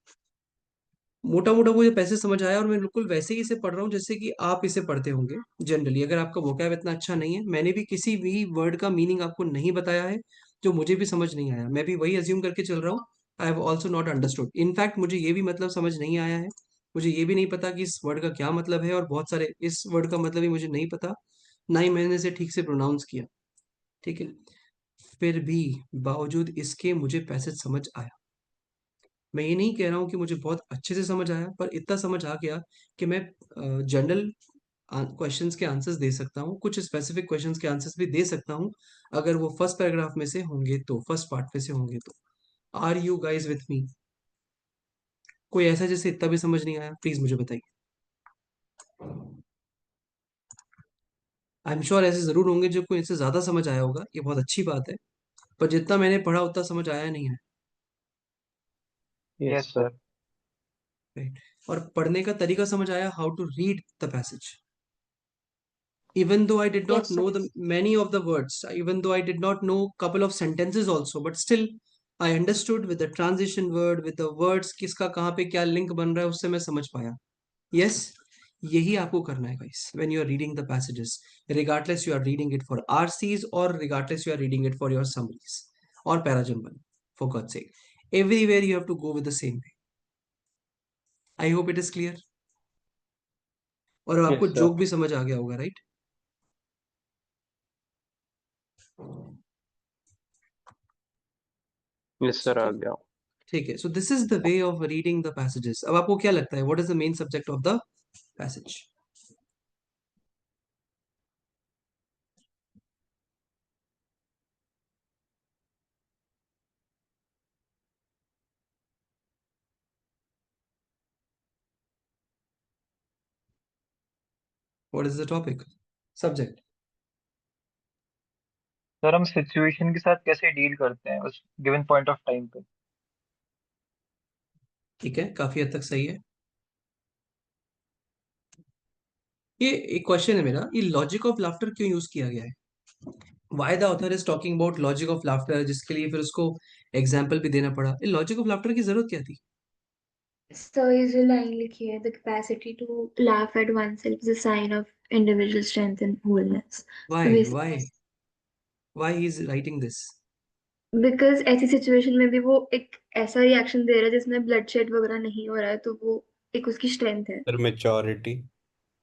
मोटा मोटा मुझे पैसे समझ आया और मैं बिल्कुल वैसे ही इसे पढ़ रहा हूँ जैसे कि आप इसे पढ़ते होंगे जनरली। अगर आपका वोकैब इतना अच्छा नहीं है, मैंने भी किसी भी वर्ड का मीनिंग आपको नहीं बताया है जो मुझे भी समझ नहीं आया, मैं भी वही अज्यूम करके चल रहा हूँ। I have also not understood, in fact मुझे ये भी मतलब समझ नहीं आया है, मुझे ये भी नहीं पता कि इस वर्ड का क्या मतलब है, और बहुत सारे इस वर्ड का मतलब ही मुझे नहीं पता, ना ही मैंने इसे ठीक से प्रोनाउंस किया। ठीक है, फिर भी बावजूद इसके मुझे पैसेज समझ आया। मैं ये नहीं कह रहा हूँ कि मुझे बहुत अच्छे से समझ आया, पर इतना समझ आ गया कि मैं जनरल क्वेश्चंस के आंसर्स दे सकता हूँ, कुछ स्पेसिफिक क्वेश्चंस के आंसर्स भी दे सकता हूँ, अगर वो फर्स्ट पैराग्राफ में से होंगे तो, फर्स्ट पार्ट में से होंगे तो। Are you guys with me? कोई ऐसा जैसे इतना भी समझ नहीं आया, प्लीज मुझे बताइए। आई एम श्योर ऐसे जरूर होंगे जो कोई इससे ज्यादा समझ आया होगा, ये बहुत अच्छी बात है, पर जितना मैंने पढ़ा उतना समझ आया नहीं है। Yes yes sir. Sir. Right, और पढ़ने का तरीका समझ आया, how to read the passage. Even though I did not Yes, sir. know the many of the words, even though I did not know couple of sentences also, but still I understood with the transition word, with the words किसका कहाँ पे क्या link बन रहा है, उससे मैं समझ पाया। Yes, यही आपको करना है guys when you are reading the passages, regardless you are reading it for RCs or regardless you are reading it for your summaries or parajumpal, for God's sake, everywhere you have to go with the same way. I hope it is clear. और आपको yes sir. Joke भी समझ आ गया होगा, right? Yes sir, आ गया। ठीक है, so this is the way of reading the passages. अब आपको क्या लगता है, what is the main subject of the passage? What is the topic, subject? Sir हम सिचुएशन के साथ कैसे डील करते हैं उस गिवन पॉइंट ऑफ टाइम पे। ठीक है, काफी हद तक सही है। ये एक क्वेश्चन है मेरा, ये लॉजिक ऑफ लाफ्टर क्यों यूज किया गया है? Why the author is talking about logic of laughter, जिसके लिए फिर उसको एग्जाम्पल भी देना पड़ा। ये लॉजिक ऑफ लाफ्टर की जरूरत क्या थी? So ये जो लाइन लिखी है, the capacity to laugh at oneself is a sign of individual strength and wholeness. So why basically, why why he is writing this? Because ऐसी सिचुएशन में भी वो एक ऐसा रिएक्शन दे रहा है जिसमें ब्लड शेड वगैरह नहीं हो रहा है, तो वो एक उसकी स्ट्रेंथ है फिर maturity.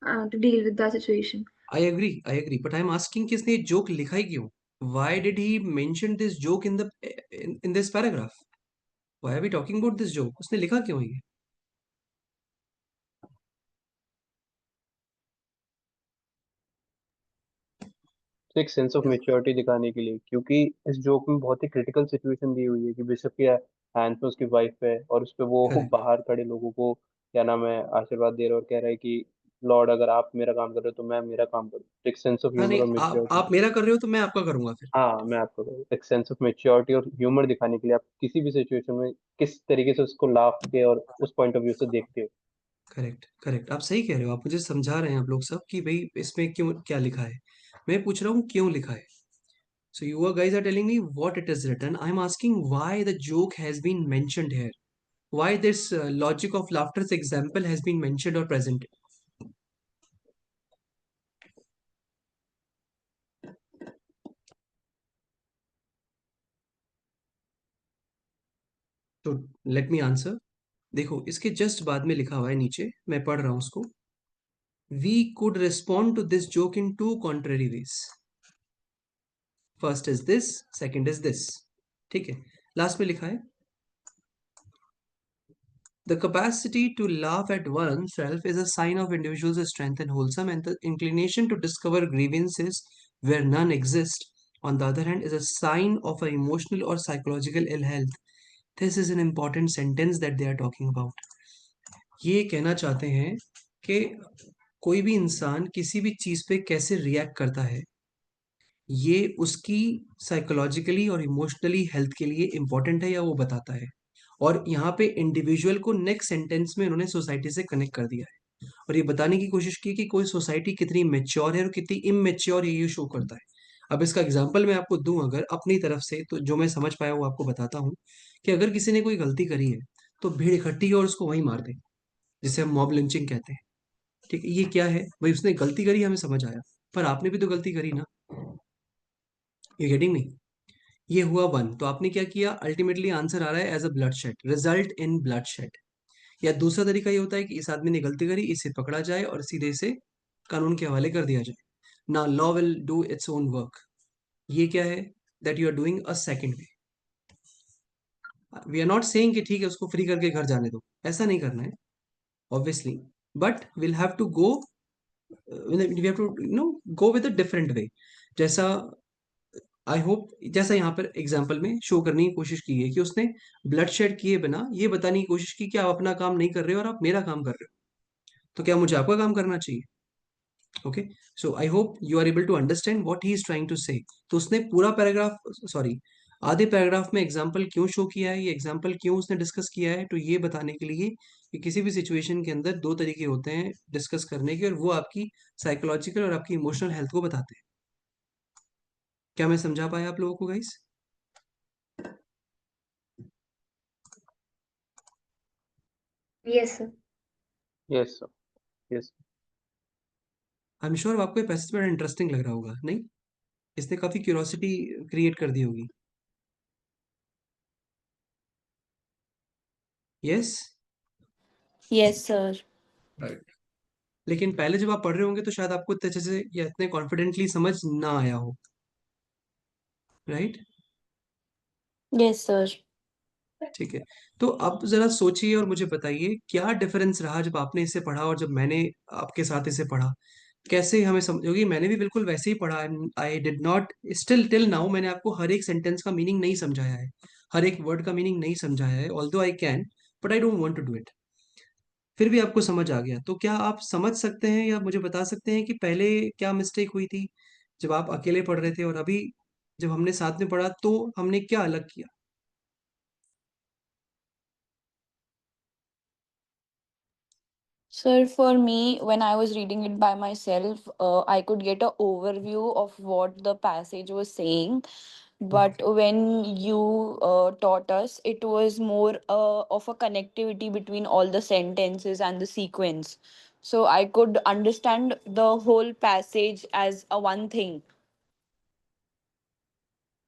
To deal with the situation. I agree, but I am asking कि इसने जोक लिखा ही क्यों? Why did he mention this joke in this paragraph? Why are we talking about this joke? उसने लिखा क्यों ये? तो एक सेंस ऑफ मेच्योरिटी दिखाने के लिए, क्योंकि इस जोक में बहुत ही क्रिटिकल सिचुएशन दी हुई है कि बिशप के हैंड पे उसकी वाइफ है और उस पे वो करेक्ट। बाहर खड़े लोगों को क्या नाम है आशीर्वाद दे रहा है और कह रहा है कि लॉर्ड अगर आप मेरा काम कर रहे हो तो मैं मेरा काम करूँ। तो एक सेंस ऑफ हाँ ह्यूमर नहीं, और आप मेच्योरिटी। आप मेरा कर रहे हो तो मैं आपका करूंगा फिर। हाँ मैं आपको एक सेंस ऑफ मेच्योरिटी और ह्यूमर दिखाने के लिए आप किसी भी सिचुएशन में किस तरीके से उसको लाफ के और उस पॉइंट ऑफ व्यू से देखते हो। करेक्ट, करेक्ट, आप सही कह रहे हो। आप मुझे समझा रहे हैं आप लोग सब कि भाई इसमें क्यों क्या लिखा है। मैं पूछ रहा हूँ क्यों लिखा है। So you guys are telling me what it is written. I'm asking why the joke has been mentioned here. Why this logic of laughter's example has been mentioned or presented. तो let me answer. देखो इसके just बाद में लिखा हुआ है नीचे, मैं पढ़ रहा हूँ उसको। We could respond to this joke in two contrary ways. First is this, second is this. ठीक है, लास्ट में लिखा है the capacity to laugh at oneself is a sign of individual's strength and wholesome, and the inclination to discover grievances where none exist, on the other hand, is a sign of a emotional or psychological ill health. This is an important sentence that they are talking about. ये कहना चाहते हैं कि कोई भी इंसान किसी भी चीज पे कैसे रिएक्ट करता है, ये उसकी साइकोलॉजिकली और इमोशनली हेल्थ के लिए इंपॉर्टेंट है या वो बताता है। और यहाँ पे इंडिविजुअल को नेक्स्ट सेंटेंस में उन्होंने सोसाइटी से कनेक्ट कर दिया है और ये बताने की कोशिश की कि कोई सोसाइटी कितनी मेच्योर है और कितनी इमेच्योर ये शो करता है। अब इसका एग्जाम्पल मैं आपको दूं अगर अपनी तरफ से, तो जो मैं समझ पाया वो आपको बताता हूँ कि अगर किसी ने कोई गलती करी है तो भीड़ इकट्ठी हो और उसको वहीं मार दे, जिसे हम मॉब लिंचिंग कहते हैं। ठीक है, ये क्या है भाई? उसने गलती करी, हमें समझ आया, पर आपने भी तो गलती करी ना। You getting me? ये हुआ वन, तो आपने क्या किया? अल्टीमेटली आंसर आ रहा है as a bloodshed, result in bloodshed. या दूसरा तरीका ये होता है कि इस आदमी ने गलती करी, इसे पकड़ा जाए और सीधे से कानून के हवाले कर दिया जाए। ना law will do its own work. ये क्या है? That you are doing a second way. We are not saying कि ठीक है उसको फ्री करके घर जाने दो, ऐसा नहीं करना है obviously, but will have to go, we have to go with a different way. जैसा आई होप, जैसा यहाँ पर एग्जाम्पल में शो करने की कोशिश की है कि उसने ब्लड शेड किए बिना ये बताने की कोशिश की कि आप अपना काम नहीं कर रहे हो और आप मेरा काम कर रहे हो, तो क्या मुझे आपका काम करना चाहिए? Okay, so I hope you are able to understand what he is trying to say. तो उसने पूरा पैराग्राफ, सॉरी, आधे पैराग्राफ में एग्जाम्पल क्यों शो किया है, ये एग्जाम्पल क्यों उसने डिस्कस किया है, तो ये बताने के लिए कि किसी भी सिचुएशन के अंदर दो तरीके होते हैं डिस्कस करने के, और वो आपकी साइकोलॉजिकल और आपकी इमोशनल हेल्थ को बताते हैं। क्या मैं समझा पाया आप लोगों को guys? Yes sir. Yes sir. Yes. I am sure आपको ये पैसेज बड़ा इंटरेस्टिंग लग रहा होगा, नहीं? इसने काफी क्यूरियोसिटी क्रिएट कर दी होगी। यस। Yes, sir. राइट। लेकिन पहले जब आप पढ़ रहे होंगे तो शायद आपको इतने अच्छे से या इतने कॉन्फिडेंटली समझ ना आया हो, राइट? Yes, sir. ठीक है, तो अब जरा सोचिए और मुझे बताइए क्या डिफरेंस रहा जब आपने इसे पढ़ा और जब मैंने आपके साथ इसे पढ़ा। कैसे हमें समझोगी? मैंने भी बिल्कुल वैसे ही पढ़ा। I did not, still till now मैंने आपको हर एक सेंटेंस का मीनिंग नहीं समझाया है, हर एक वर्ड का मीनिंग नहीं समझाया है, although I can, but I don't want to do it. फिर भी आपको समझ आ गया, तो क्या आप समझ सकते हैं या मुझे बता सकते हैं कि पहले क्या मिस्टेक हुई थी जब आप अकेले पढ़ रहे थे, और अभी जब हमने साथ में पढ़ा तो हमने क्या अलग किया? Sir, for me, when I was reading it by myself, I could get a overview of what the passage was saying. But when you taught us, it was more of a connectivity between all the sentences and the sequence. So I could understand the whole passage as a one thing.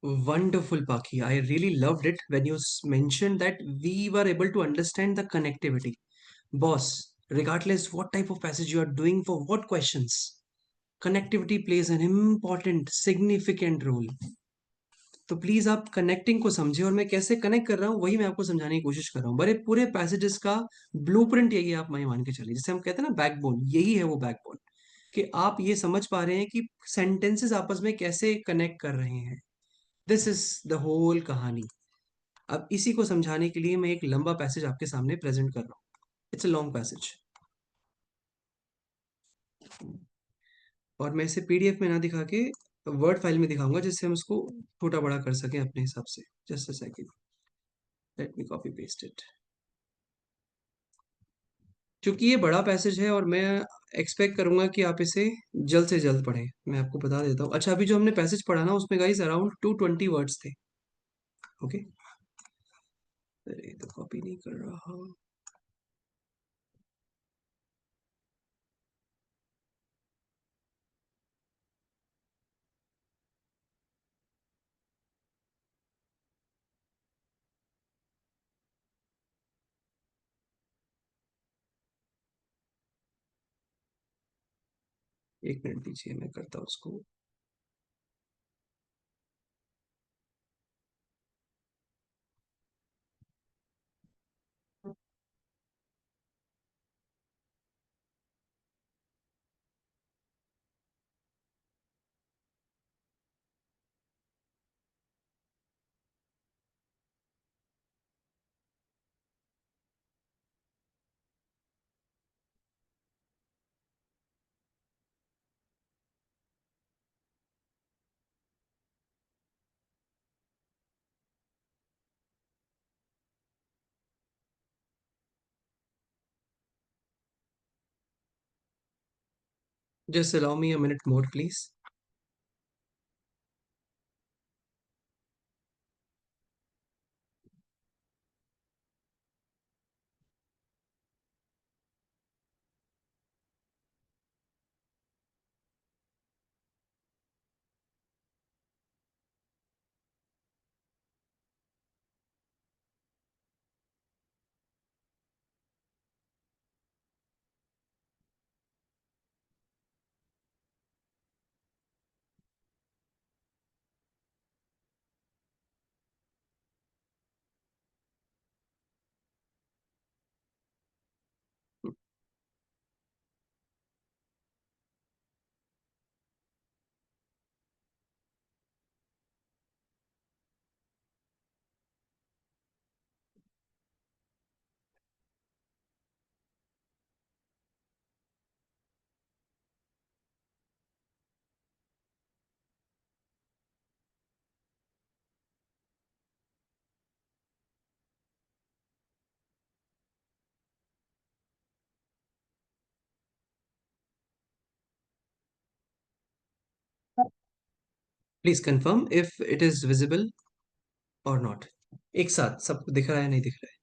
Wonderful, Paki. I really loved it when you mentioned that we were able to understand the connectivity. Boss, regardless what type of passage you are doing for what questions, connectivity plays an important, significant role. तो please आप connecting को समझे, और मैं कैसे connect कर रहा हूँ वही मैं आपको समझाने की कोशिश कर रहा हूँ। बड़े पूरे पैसेजेस का ब्लूप्रिंट यही है, आप मैं मान के चलिए, जैसे हम कहते हैं ना बैकबोन, यही है वो बैकबोन, कि आप ये समझ पा रहे हैं कि सेंटेंसेस आपस में कैसे कनेक्ट कर रहे हैं। दिस इज द होल कहानी। अब इसी को समझाने के लिए मैं एक लंबा पैसेज आपके सामने प्रेजेंट कर रहा हूँ। इट्स अ लॉन्ग पैसेज, और मैं इसे पीडीएफ में ना दिखा के वर्ड फाइल में दिखाऊंगा, जिससे हम उसको छोटा बड़ा कर सकें अपने हिसाब से। Just a second, let me copy paste it. क्योंकि ये बड़ा पैसेज है और मैं एक्सपेक्ट करूंगा कि आप इसे जल्द से जल्द पढ़ें। मैं आपको बता देता हूँ। अच्छा, अभी जो हमने पैसेज पढ़ा ना, उसमें गाइस अराउंड 220 वर्ड्स थे। ओके, अरे तो कॉपी नहीं कर रहा। एक मिनट दीजिए, मैं करता हूँ उसको। Just allow me a minute more please. Please confirm if it is visible और नॉट। एक साथ सबको दिख रहा है, नहीं दिख रहा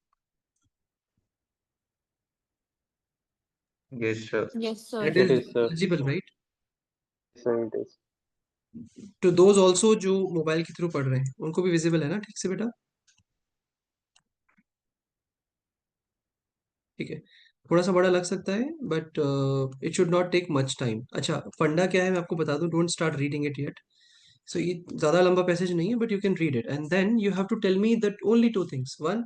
Yes, sir. Yes, है? sir. It it is is sir, visible, right? Sir it is. To those also जो मोबाइल के थ्रू पढ़ रहे हैं, उनको भी विजिबल है ना ठीक से बेटा? ठीक है। थोड़ा सा बड़ा लग सकता है, but it should not take much time. अच्छा, फंडा क्या है मैं आपको बता दूं, don't start reading it yet. So ये ज्यादा लंबा पैसेज नहीं है, but you can read it and then you have to tell me that only two things. One,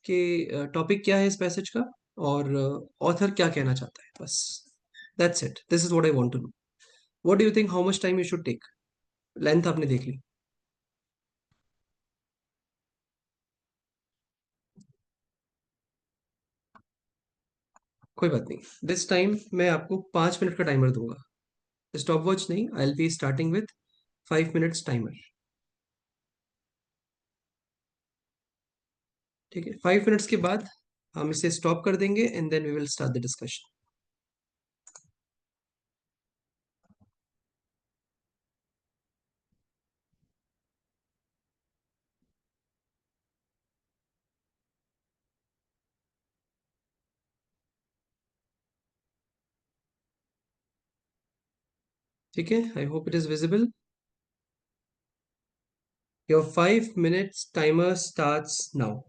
कि टॉपिक क्या है इस पैसेज का, और ऑथर क्या कहना चाहता है, बस। That's it, this is what I want to know. What do you think, how much time you should take? Length आपने देख ली, कोई बात नहीं। दिस टाइम मैं आपको 5 मिनट का टाइमर दूंगा। स्टॉप वॉच नहीं, I will be starting with 5 minutes timer. ठीक है, 5 मिनट्स के बाद हम इसे स्टॉप कर देंगे and then we will start the discussion. ठीक है, I hope it is visible. Your 5 minutes timer starts now.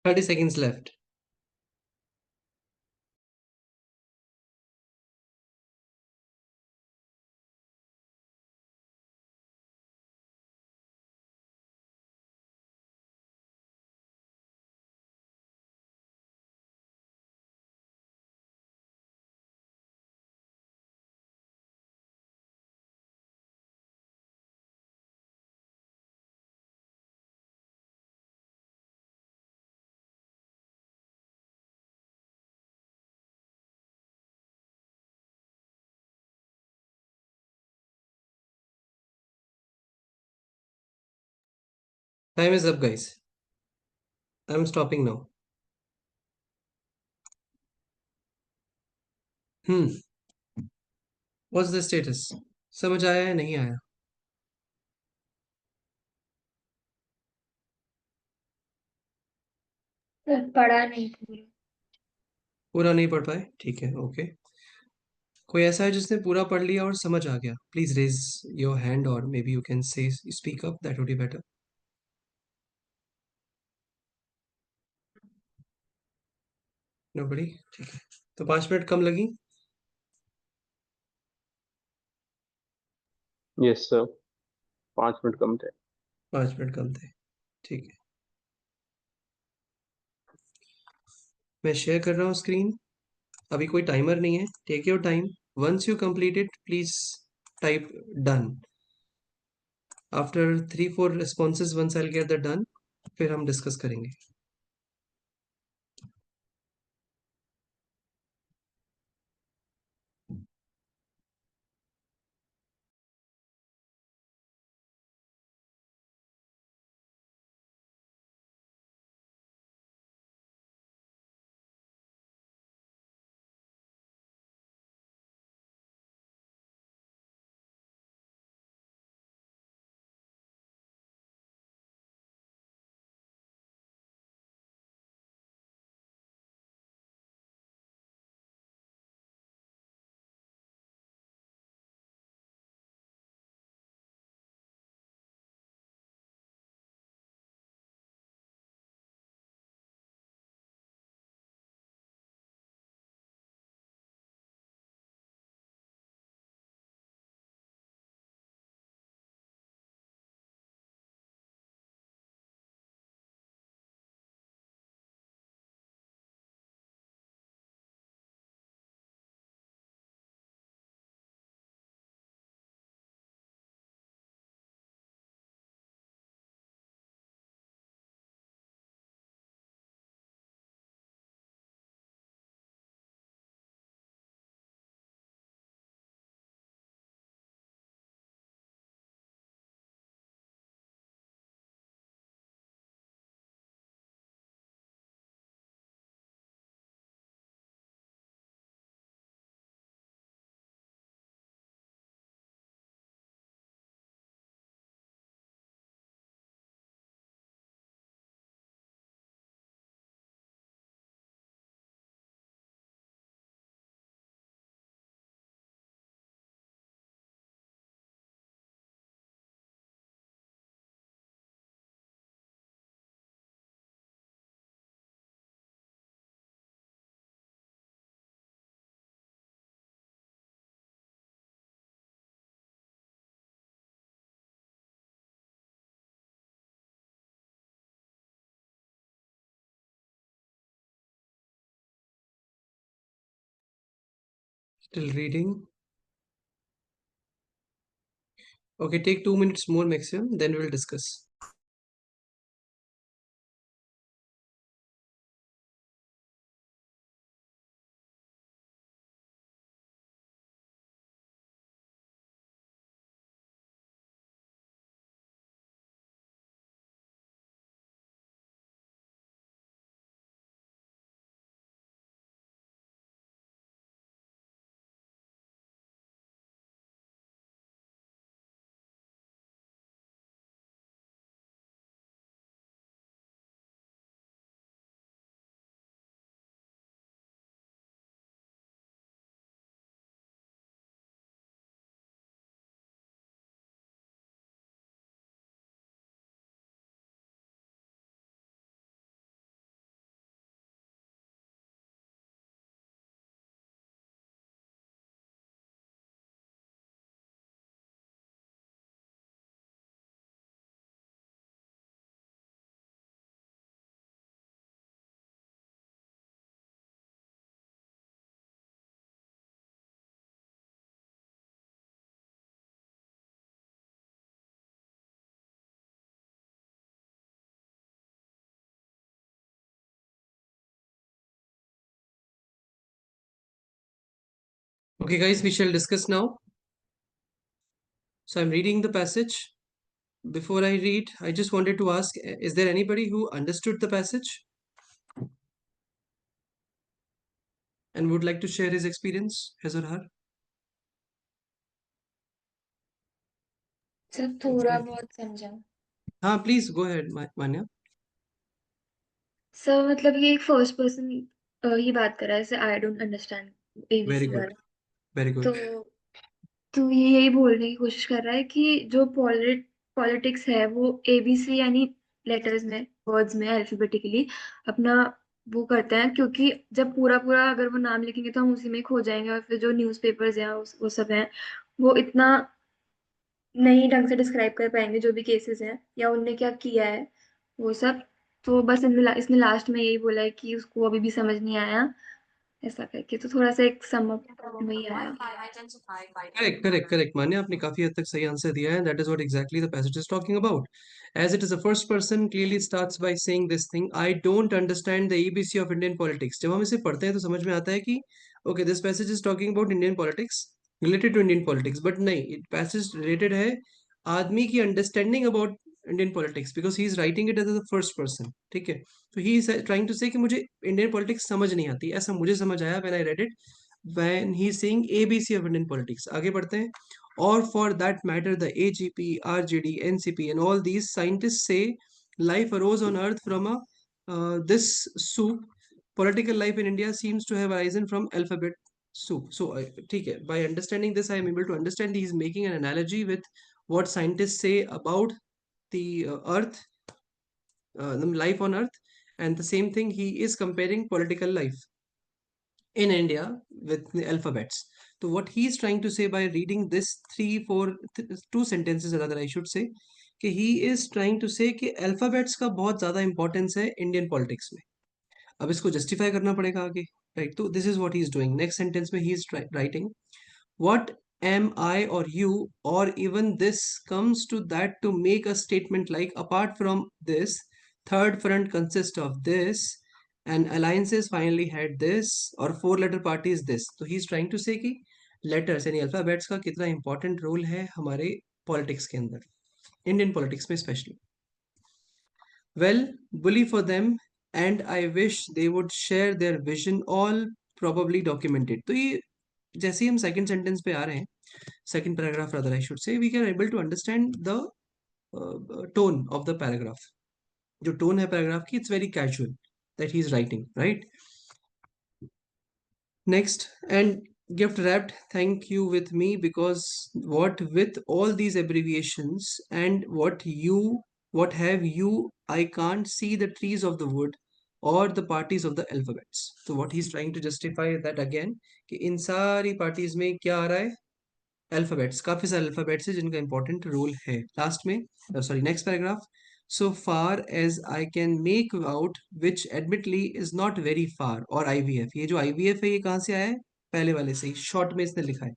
Thirty seconds left. Time is up, guys. I'm stopping now. Hmm. What's the status? समझ आया या नहीं आया? पढ़ा नहीं पूरा। पूरा नहीं पढ़ पाए? ठीक है, ओके। कोई ऐसा है जिसने पूरा पढ़ लिया और समझ आ गया? प्लीज रेज योर हैंड और may be you can say speak up, that would be better. Nobody? ठीक है, तो 5 मिनट कम लगी। यस सर, 5 मिनट कम थे। 5 मिनट कम थे, ठीक है। मैं शेयर कर रहा हूँ स्क्रीन। अभी कोई टाइमर नहीं है, take your time. Once you complete it please type done. After 3-4 responses, once I'll get the done, फिर हम डिस्कस करेंगे। Still reading. Okay, take 2 minutes more maximum, then we'll discuss. Okay, guys, we shall discuss now. So I'm reading the passage. before I read, I just wanted to ask, is there anybody who understood the passage and would like to share his experience, his or her? Sir थोड़ा बहुत समझा। हाँ, please go ahead, Manya. Sir मतलब ये एक first person ही बात कर रहा है, जैसे I don't understand Very ABC good, वाला। very तो good. ये यही बोलने की कोशिश कर रहा है कि जो पॉलिटिक्स है वो एबीसी यानी लेटर्स में, वर्ड्स में अल्फाबेटिकली अपना वो करते हैं, क्योंकि जब पूरा पूरा अगर वो नाम लिखेंगे तो हम उसी में खो जाएंगे, और फिर जो न्यूज़पेपर्स हैं वो सब हैं, वो इतना नहीं ढंग से डिस्क्राइब कर पाएंगे जो भी केसेस हैं या उनने क्या किया है वो सब। तो बस इसने लास्ट में यही बोला है कि उसको अभी भी समझ नहीं आया, ऐसा करके तो थोड़ा सा एक सम अप में ही आया। Correct, correct, correct. मान्या, आपने काफी हद तक सही आंसर दिया है. That is what exactly the passage is talking about. As it is the first person, clearly starts by saying this thing: I don't understand the ABC of Indian politics. जब हम इसे पढ़ते हैं तो समझ में आता है कि okay, this passage is talking about Indian politics, related to Indian politics. But नहीं, it passage related है आदमी की understanding about Indian politics, because he is writing it as the first person. ठीक है? तो he is trying to say कि मुझे Indian politics समझ नहीं आती. ऐसा मुझे समझ आया when I read it, when he's saying ABC of Indian politics. आगे बढ़ते हैं. Or for that matter, the AGP, RJD, NCP, and all these scientists say life arose on Earth from a this soup. Political life in India seems to have arisen from alphabet soup. So, ठीक है. By understanding this, I am able to understand he is making an analogy with what scientists say about the Earth, the life on Earth, and the same thing he is comparing political life in India with the alphabets. So what he is trying to say by reading this two sentences rather, I should say, कि he is trying to say कि alphabets का बहुत ज़्यादा importance है Indian politics में. अब इसको justify करना पड़ेगा आगे, right? तो this is what he is doing. Next sentence में he is writing, what am I or you or even this comes to that to make a statement like apart from this, third front consists of this, and alliances finally had this, or four letter party is this. तो he is trying to say कि letters यानी alphabets का कितना important role है हमारे politics के अंदर, Indian politics में especially. Well, bully for them, and I wish they would share their vision, all probably documented. तो ये जैसे ही हम second sentence पे आ रहे हैं, second paragraph rather I should say, we can able to understand the tone of the paragraph. जो tone है paragraph की, it's very casual that he is writing, right? Next, and gift wrapped, thank you with me, because what with all these abbreviations and what have you, I can't see the trees of the wood or the parties of the alphabets. So what he's trying to justify that again, कि इन सारी parties में क्या आ रहा है? Alphabets. काफी सारे alphabets है जिनका important role है. Last में, sorry, next paragraph. So far as I can make out, which admittedly is not very far, और IVF. ये जो IVF है ये कहाँ से आया है? पहले वाले से ही शॉर्ट में इसने लिखा है,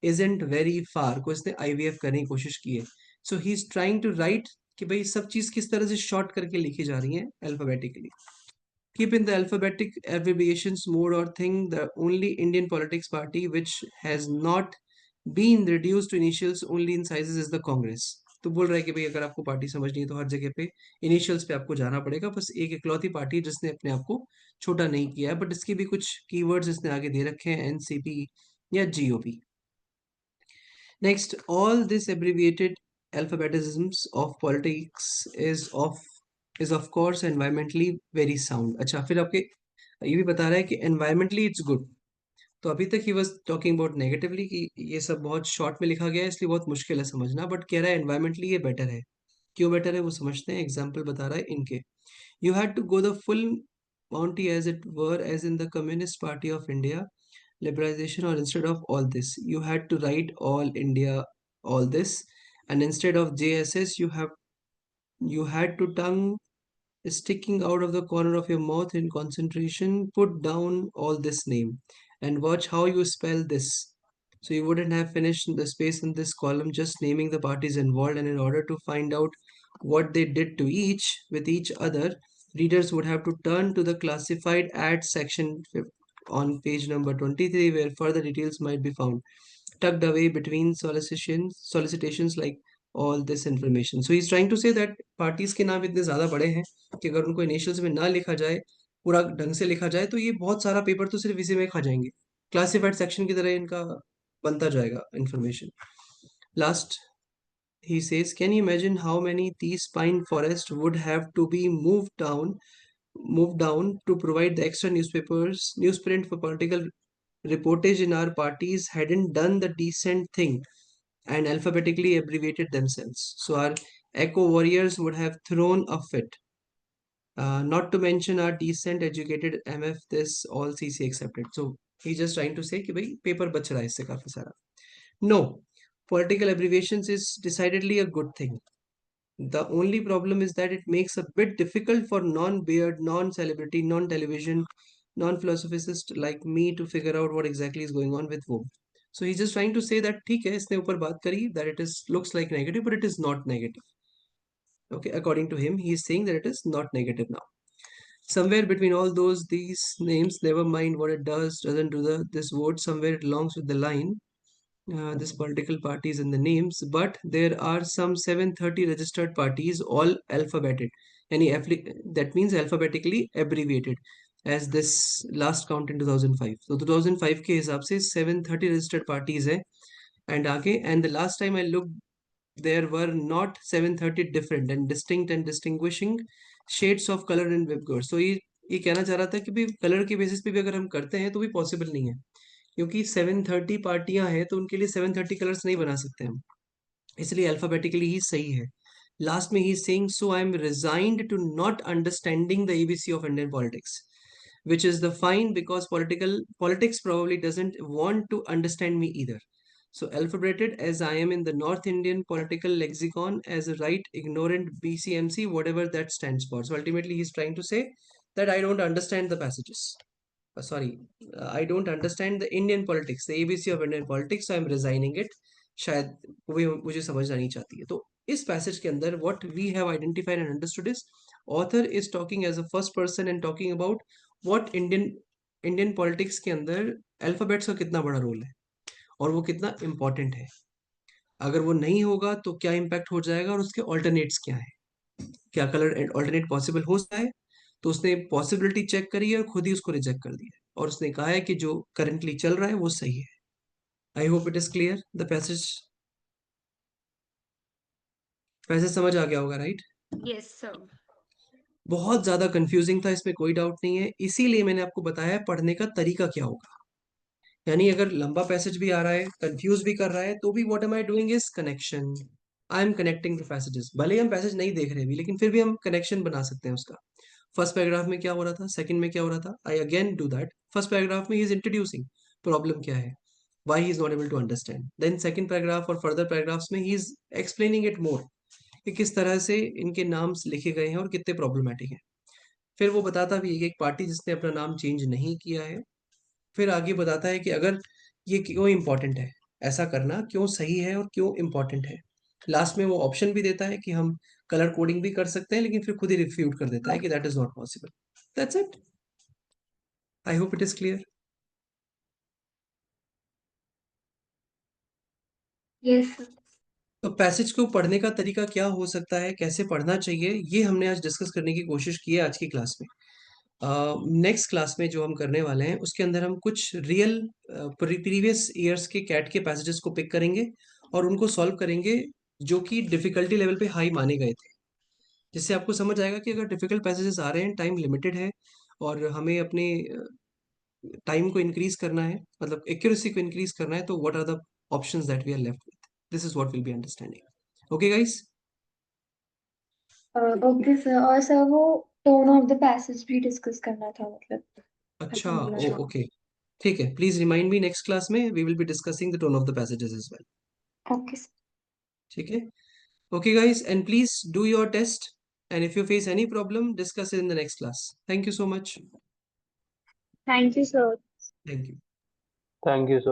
isn't very far को इसने IVF करने की कोशिश की है. So he is trying to write कि भाई सब चीज किस तरह से शॉर्ट करके लिखी जा रही है alphabetically. Keep in the alphabetic abbreviations mode or thing, the only Indian politics party which has not been reduced to initials only in sizes is the Congress. तो बोल रहा है कि भाई अगर आपको पार्टी समझनी है तो हर जगह पे इनिशियल्स पे आपको जाना पड़ेगा. बस एक इकलौती पार्टी जिसने अपने आप को छोटा नहीं किया है, बट इसके भी कुछ कीवर्ड्स इसने आगे दे रखे हैं, एनसीपी या GOP. Next, all this abbreviated alphabetisms of politics is of course environmentally very sound. अच्छा, फिर आपके ये भी बता रहा है कि environmentally it's good. तो अभी तक ही was talking about negatively कि ये सब बहुत शॉर्ट में लिखा गया है इसलिए बहुत मुश्किल है समझना, बट कह रहा है environmentally ये बेटर है. क्यों बेटर है वो समझते हैं. एग्जाम्पल बता रहा है इनके. You had to go the full Monty as it were, as in the Communist Party of India liberalization, or instead of all this you had to write all India all this, and instead of JSS you had to tongue sticking out of the corner of your mouth in concentration put down all this name and watch how you spell this. So you wouldn't have finished the space in this column just naming the parties involved, and in order to find out what they did to each with each other, readers would have to turn to the classified ads section on page number 23, where further details might be found tucked away between solicitations like all this information. So he's trying to say that parties के नाम इतने ज़्यादा बड़े हैं कि अगर उनको initials में ना लिखा जाए, पूरा ढंग से लिखा जाए, तो ये बहुत सारा पेपर तो सिर्फ इसी में खा जाएंगे, क्लासिफाइड सेक्शन की तरह इनका बनता जाएगा information. Last he says, can you imagine how many these pine forests would have to be moved down to provide the extra newsprint for political reportage in our parties hadn't done the decent thing and alphabetically abbreviated themselves. So our eco warriors would have thrown a fit. Not to mention our decent educated MF, this all CC accepted. So he's just trying to say कि भाई paper बच रहा है इससे काफी सारा. No, political abbreviations is decidedly a good thing. The only problem is that it makes a bit difficult for non-beard, non-celebrity, non-television, non-philosophist like me to figure out what exactly is going on with वो. So he's just trying to say that ठीक है, इसने ऊपर बात करी that it is looks like negative, but it is not negative. Okay, according to him, he is saying that it is not negative now. Somewhere between all these names, never mind what it doesn't do this vote. Somewhere it belongs with the line. This political parties and the names, but there are some 730 registered parties, all alphabeted. That means alphabetically abbreviated, as this last count in 2005. So 2005 के हिसाब से 730 registered parties है, and the last time I looked, there were not 730 different and distinct and distinguishing shades of color in WebGood. So ये कहना चाह रहा था कि भी कलर के बेसिस पे भी अगर हम करते हैं तो भी पॉसिबल नहीं है, क्योंकि 730 पार्टियां हैं तो उनके लिए 730 कलर्स नहीं बना सकते हम, इसलिए अल्फाबेटिकली ही सही है. लास्ट में ही saying, so I am resigned to not understanding the ABC of Indian politics, which is the fine because politics probably doesn't want to understand me either. So alphabeted as I am in the North Indian political lexicon as a right ignorant BCMC, whatever that stands for. So ultimately he's trying to say that I don't understand the passages. I don't understand the Indian politics, the ABC of Indian politics, so I'm resigning it. शायद वो भी मुझे समझना नहीं चाहती है. तो इस पैसेज के अंदर what we have identified and understood is author is talking as a first person and talking about what Indian politics के अंदर अल्फाबेट्स का कितना बड़ा रोल है और वो कितना इम्पोर्टेंट है. अगर वो नहीं होगा तो क्या इम्पैक्ट हो जाएगा और उसके ऑल्टरनेट्स क्या है, क्या कलर ऑल्टरनेट पॉसिबल हो सकता है. तो उसने पॉसिबिलिटी चेक करी है और खुद ही उसको रिजेक्ट कर दिया और उसने कहा है कि जो करंटली चल रहा है वो सही है. I hope it is clear. The passage समझ आ गया होगा, राइट? Yes sir. बहुत ज्यादा कंफ्यूजिंग था, इसमें कोई डाउट नहीं है, इसीलिए मैंने आपको बताया पढ़ने का तरीका क्या होगा. यानी अगर लंबा पैसेज भी आ रहा है, कंफ्यूज भी कर रहा है, तो भी what am I doing is connection. I am connecting the passages. भले ही हम पैसेज नहीं देख रहे अभी, लेकिन फिर भी हम कनेक्शन बना सकते हैं उसका. फर्स्ट पैराग्राफ में क्या हो रहा था, सेकंड में क्या हो रहा था, I again do that. First paragraph में ही इज इंट्रोड्यूसिंग प्रॉब्लम क्या है, why he is not able to understand. Then second paragraph और further paragraphs में he is explaining it more कि किस तरह से इनके नाम्स लिखे गए हैं और कितने प्रॉब्लमेटिक हैं. फिर वो बताता भी है कि एक पार्टी जिसने अपना नाम चेंज नहीं किया है. फिर आगे बताता है कि अगर ये क्यों इम्पोर्टेंट है, ऐसा करना क्यों सही है और क्यों इम्पोर्टेंट है. लास्ट में वो ऑप्शन भी देता है कि हम कलर कोडिंग भी कर सकते हैं, लेकिन फिर खुद ही रिफ्यूट कर देता है कि that is not possible. That's it. I hope it is clear. Yes sir. तो पैसेज को पढ़ने का तरीका क्या हो सकता है, कैसे पढ़ना चाहिए, ये हमने आज डिस्कस करने की कोशिश की है आज की क्लास में. नेक्स्ट क्लास में जो हम करने वाले हैं उसके अंदर हम कुछ रियल प्रीवियस ईयर्स के कैट के पैसेजेस को पिक करेंगे और उनको सॉल्व करेंगे जो कि डिफिकल्टी लेवल पे हाई माने गए थे, जिससे आपको समझ आएगा कि अगर डिफिकल्ट पैसेजेस आ रहे हैं, टाइम लिमिटेड है और हमें अपने टाइम को इंक्रीज करना है, मतलब एक्यूरेसी को इंक्रीज करना है, तो what are the options that we are left with. This is what will be understanding. Okay guys. Okay sir. और सर वो टोन ऑफ द पैसेज भी डिस्कस करना था, मतलब अच्छा, खत्म बोला था. ओके, ठीक है. Please remind me, next class में we will be discussing the tone of the passages as well. Okay sir. ठीक है. Okay guys, and please do your test, and if you face any problem, discuss it in the next class. Thank you so much. Thank you sir. Thank you. Thank you.